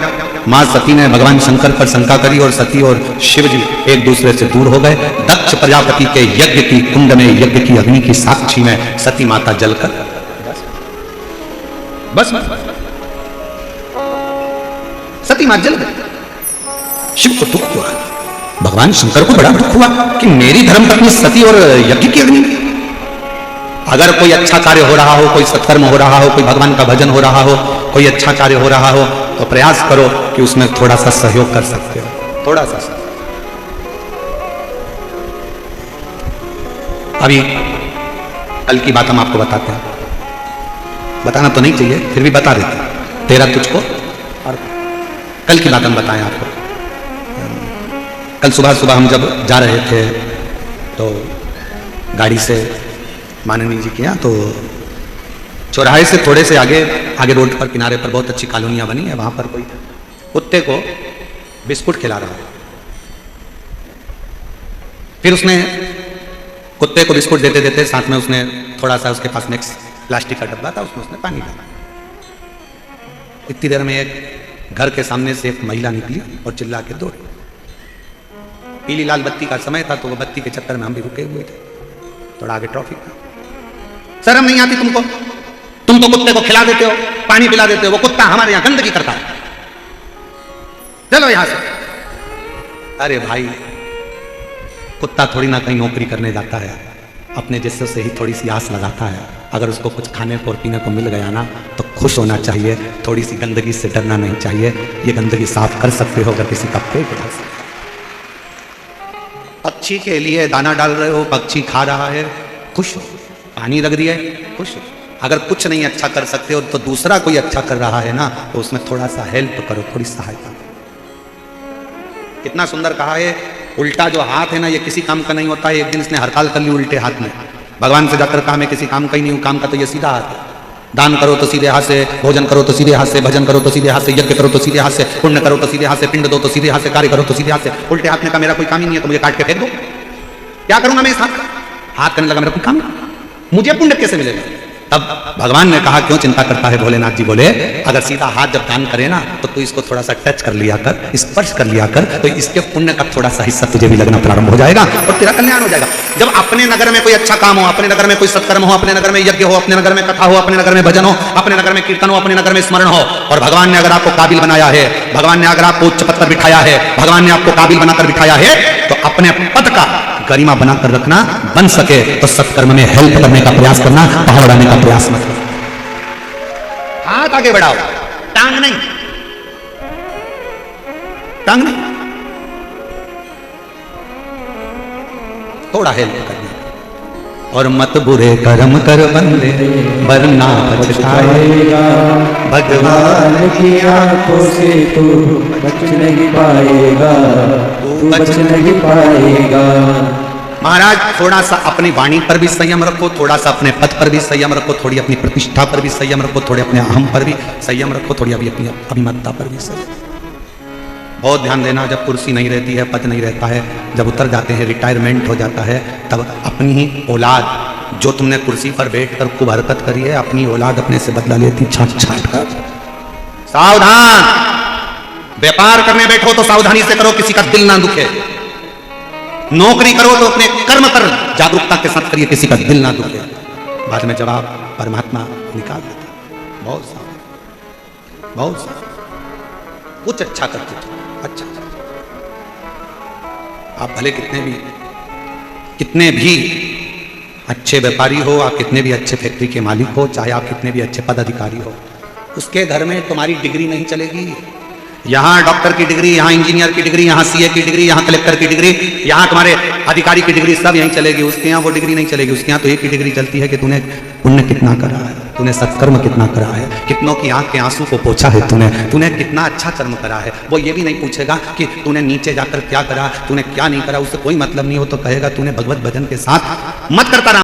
[SPEAKER 1] मां सती ने भगवान शंकर पर शंका करी और सती और शिव जी एक दूसरे से दूर हो गए। दक्ष प्रजापति के यज्ञ की कुंड में, यज्ञ की अग्नि की साक्षी में सती माता जलकर बस सती मां जल गई। शिव को दुख हुआ, भगवान शंकर को बड़ा दुख हुआ कि मेरी धर्मपत्नी सती और यज्ञ की अग्नि। अगर कोई अच्छा कार्य हो रहा हो, कोई सत्कर्म हो रहा हो, कोई भगवान का भजन हो रहा हो, कोई अच्छा कार्य हो रहा हो तो प्रयास करो कि उसमें थोड़ा सा सहयोग कर सकते हो, थोड़ा सा। अभी कल की बात हम आपको बताते हैं, बताना तो नहीं चाहिए फिर भी बता देते हैं। तेरा तुझको, और कल की बात हम बताएं आपको। कल सुबह सुबह हम जब जा रहे थे तो गाड़ी से माननीय जी के यहाँ, तो चौराहे से थोड़े से आगे रोड पर किनारे पर बहुत अच्छी कॉलोनियां बनी है। वहां पर कोई कुत्ते को बिस्कुट खिला रहा है। फिर उसने कुत्ते को बिस्कुट देते देते साथ में उसने थोड़ा सा, उसके पास में एक प्लास्टिक का डब्बा था, उसमें उसने पानी डाला। इतनी देर में एक घर के सामने से एक महिला निकली और चिल्ला के दौड़ी। पीली लाल बत्ती का समय था तो वो बत्ती के चक्कर में हम भी रुके हुए थे, थोड़ा आगे ट्रैफिक था। शर्म नहीं आती तुमको? तुम तो कुत्ते को खिला देते हो, पानी पिला देते हो, वो कुत्ता हमारे यहां गंदगी करता है, चलो यहां से। अरे भाई, कुत्ता थोड़ी ना कहीं नौकरी करने जाता है, अपने जैसे से ही थोड़ी सी आस लगाता है। अगर उसको कुछ खाने को और पीने को मिल गया ना तो खुश होना चाहिए, थोड़ी सी गंदगी से डरना नहीं चाहिए। ये गंदगी साफ कर सकते हो अगर किसी का पेट भर सकते। पक्षी के लिए दाना डाल रहे हो, पक्षी खा रहा है, खुश हो। पानी रख दिया है, खुश हो। अगर कुछ नहीं अच्छा कर सकते हो तो दूसरा कोई अच्छा कर रहा है ना तो उसमें थोड़ा सा हेल्प करो, थोड़ी सहायता। कितना सुंदर कहा है, उल्टा जो हाथ है ना ये किसी काम का नहीं होता है। एक दिन इसने हड़ताल कर ली उल्टे हाथ में, भगवान से जाकर कहा मैं किसी काम का ही नहीं हूं, काम का तो ये सीधा हाथ है। दान करो तो सीधे हाथ से, भोजन करो तो सीधे हाथ से, भजन करो तो सीधे हाथ से, यज्ञ करो तो सीधे हाथ से, पुण्य करो तो सीधे हाथ से, पिंड दो तो सीधे हाथ से, कार्य करो तो सीधे हाथ से। उल्टे हाथ में का मेरा कोई काम ही नहीं है तो मुझे काट के फेंक दो, क्या करूंगा मैं इस हाथ का? हाथ करने लगा मेरा कोई काम नहीं, मुझे पुण्य कैसे मिलेगा? तब भगवान ने कहा क्यों चिंता करता है? भोलेनाथ जी बोले अगर सीधा हाथ जब दान करे ना तो तू इसको थोड़ा सा टच कर लिया कर, स्पर्श कर लिया कर, तो इसके पुण्य का थोड़ा सा हिस्सा तुझे भी लगना प्रारंभ हो जाएगा और तेरा कल्याण हो जाएगा। जब अपने नगर में कोई अच्छा काम हो, अपने नगर में कोई सत्कर्म हो, अपने नगर में यज्ञ हो, अपने नगर में कथा हो, अपने नगर में भजन हो, अपने नगर में कीर्तन हो, अपने नगर में स्मरण हो, और भगवान ने अगर आपको काबिल बनाया है, भगवान ने अगर आपको उच्च पद पर बिठाया है, भगवान ने आपको काबिल बनाकर बिठाया है, तो अपने पद का गरिमा बनाकर रखना। बन सके तो सत्कर्म में हेल्प करने का प्रयास करना, पांव बढ़ाने का प्रयास मत करना। हाथ आगे बढ़ाओ, टांग नहीं, टांग नहीं, थोड़ा हेल्प करना। और मत बुरे कर्म कर बंदे वरना पछताएगा, भगवान
[SPEAKER 2] की आंखों से तू बच नहीं पाएगा, तू बच नहीं पाएगा।
[SPEAKER 1] महाराज थोड़ा सा अपनी वाणी पर भी संयम रखो, थोड़ा सा अपने पद पर भी संयम रखो, थोड़ी अपनी प्रतिष्ठा पर भी संयम रखो, थोड़े अपने अहम पर भी संयम रखो, थोड़ी अपनी अभिमतता पर भी संयम। बहुत ध्यान देना, जब कुर्सी नहीं रहती है, पद नहीं रहता है, जब उतर जाते हैं, रिटायरमेंट हो जाता है, तब अपनी ही औलाद जो तुमने कुर्सी पर बैठकर खूब हरकत करी है, अपनी औलाद अपने से बदला लेती छाट छाट कर। सावधान, व्यापार करने बैठो तो सावधानी से करो, किसी का दिल ना दुखे। नौकरी करो तो अपने कर्म पर जागरूकता के साथ करिए, किसी का दिल ना दुखे। बाद में जवाब परमात्मा निकाल देता। बहुत सावधान, बहुत सावधान। कुछ अच्छा करते थे, अच्छा आप भले कितने भी अच्छे व्यापारी हो, आप कितने भी अच्छे फैक्ट्री के मालिक हो, चाहे आप कितने भी अच्छे पदाधिकारी हो, उसके घर में तुम्हारी डिग्री नहीं चलेगी। यहाँ डॉक्टर की डिग्री, यहाँ इंजीनियर की डिग्री, यहाँ सीए की डिग्री, यहाँ कलेक्टर की डिग्री, यहाँ तुम्हारे अधिकारी की डिग्री, सब यहीं चलेगी। उसके यहाँ वो डिग्री नहीं चलेगी। उसके यहाँ तो एक ही डिग्री चलती है कि तूने पुण्य कितना करा है, तूने सत्कर्म कितना करा है, कितनों की आंख के आंसू को पोंछा है तूने कितना अच्छा कर्म करा है। वो ये भी नहीं पूछेगा कि तूने नीचे जाकर क्या करा, तूने क्या नहीं करा, उससे कोई मतलब नहीं हो। तो कहेगा तूने भगवत भजन के साथ मत करता रहा।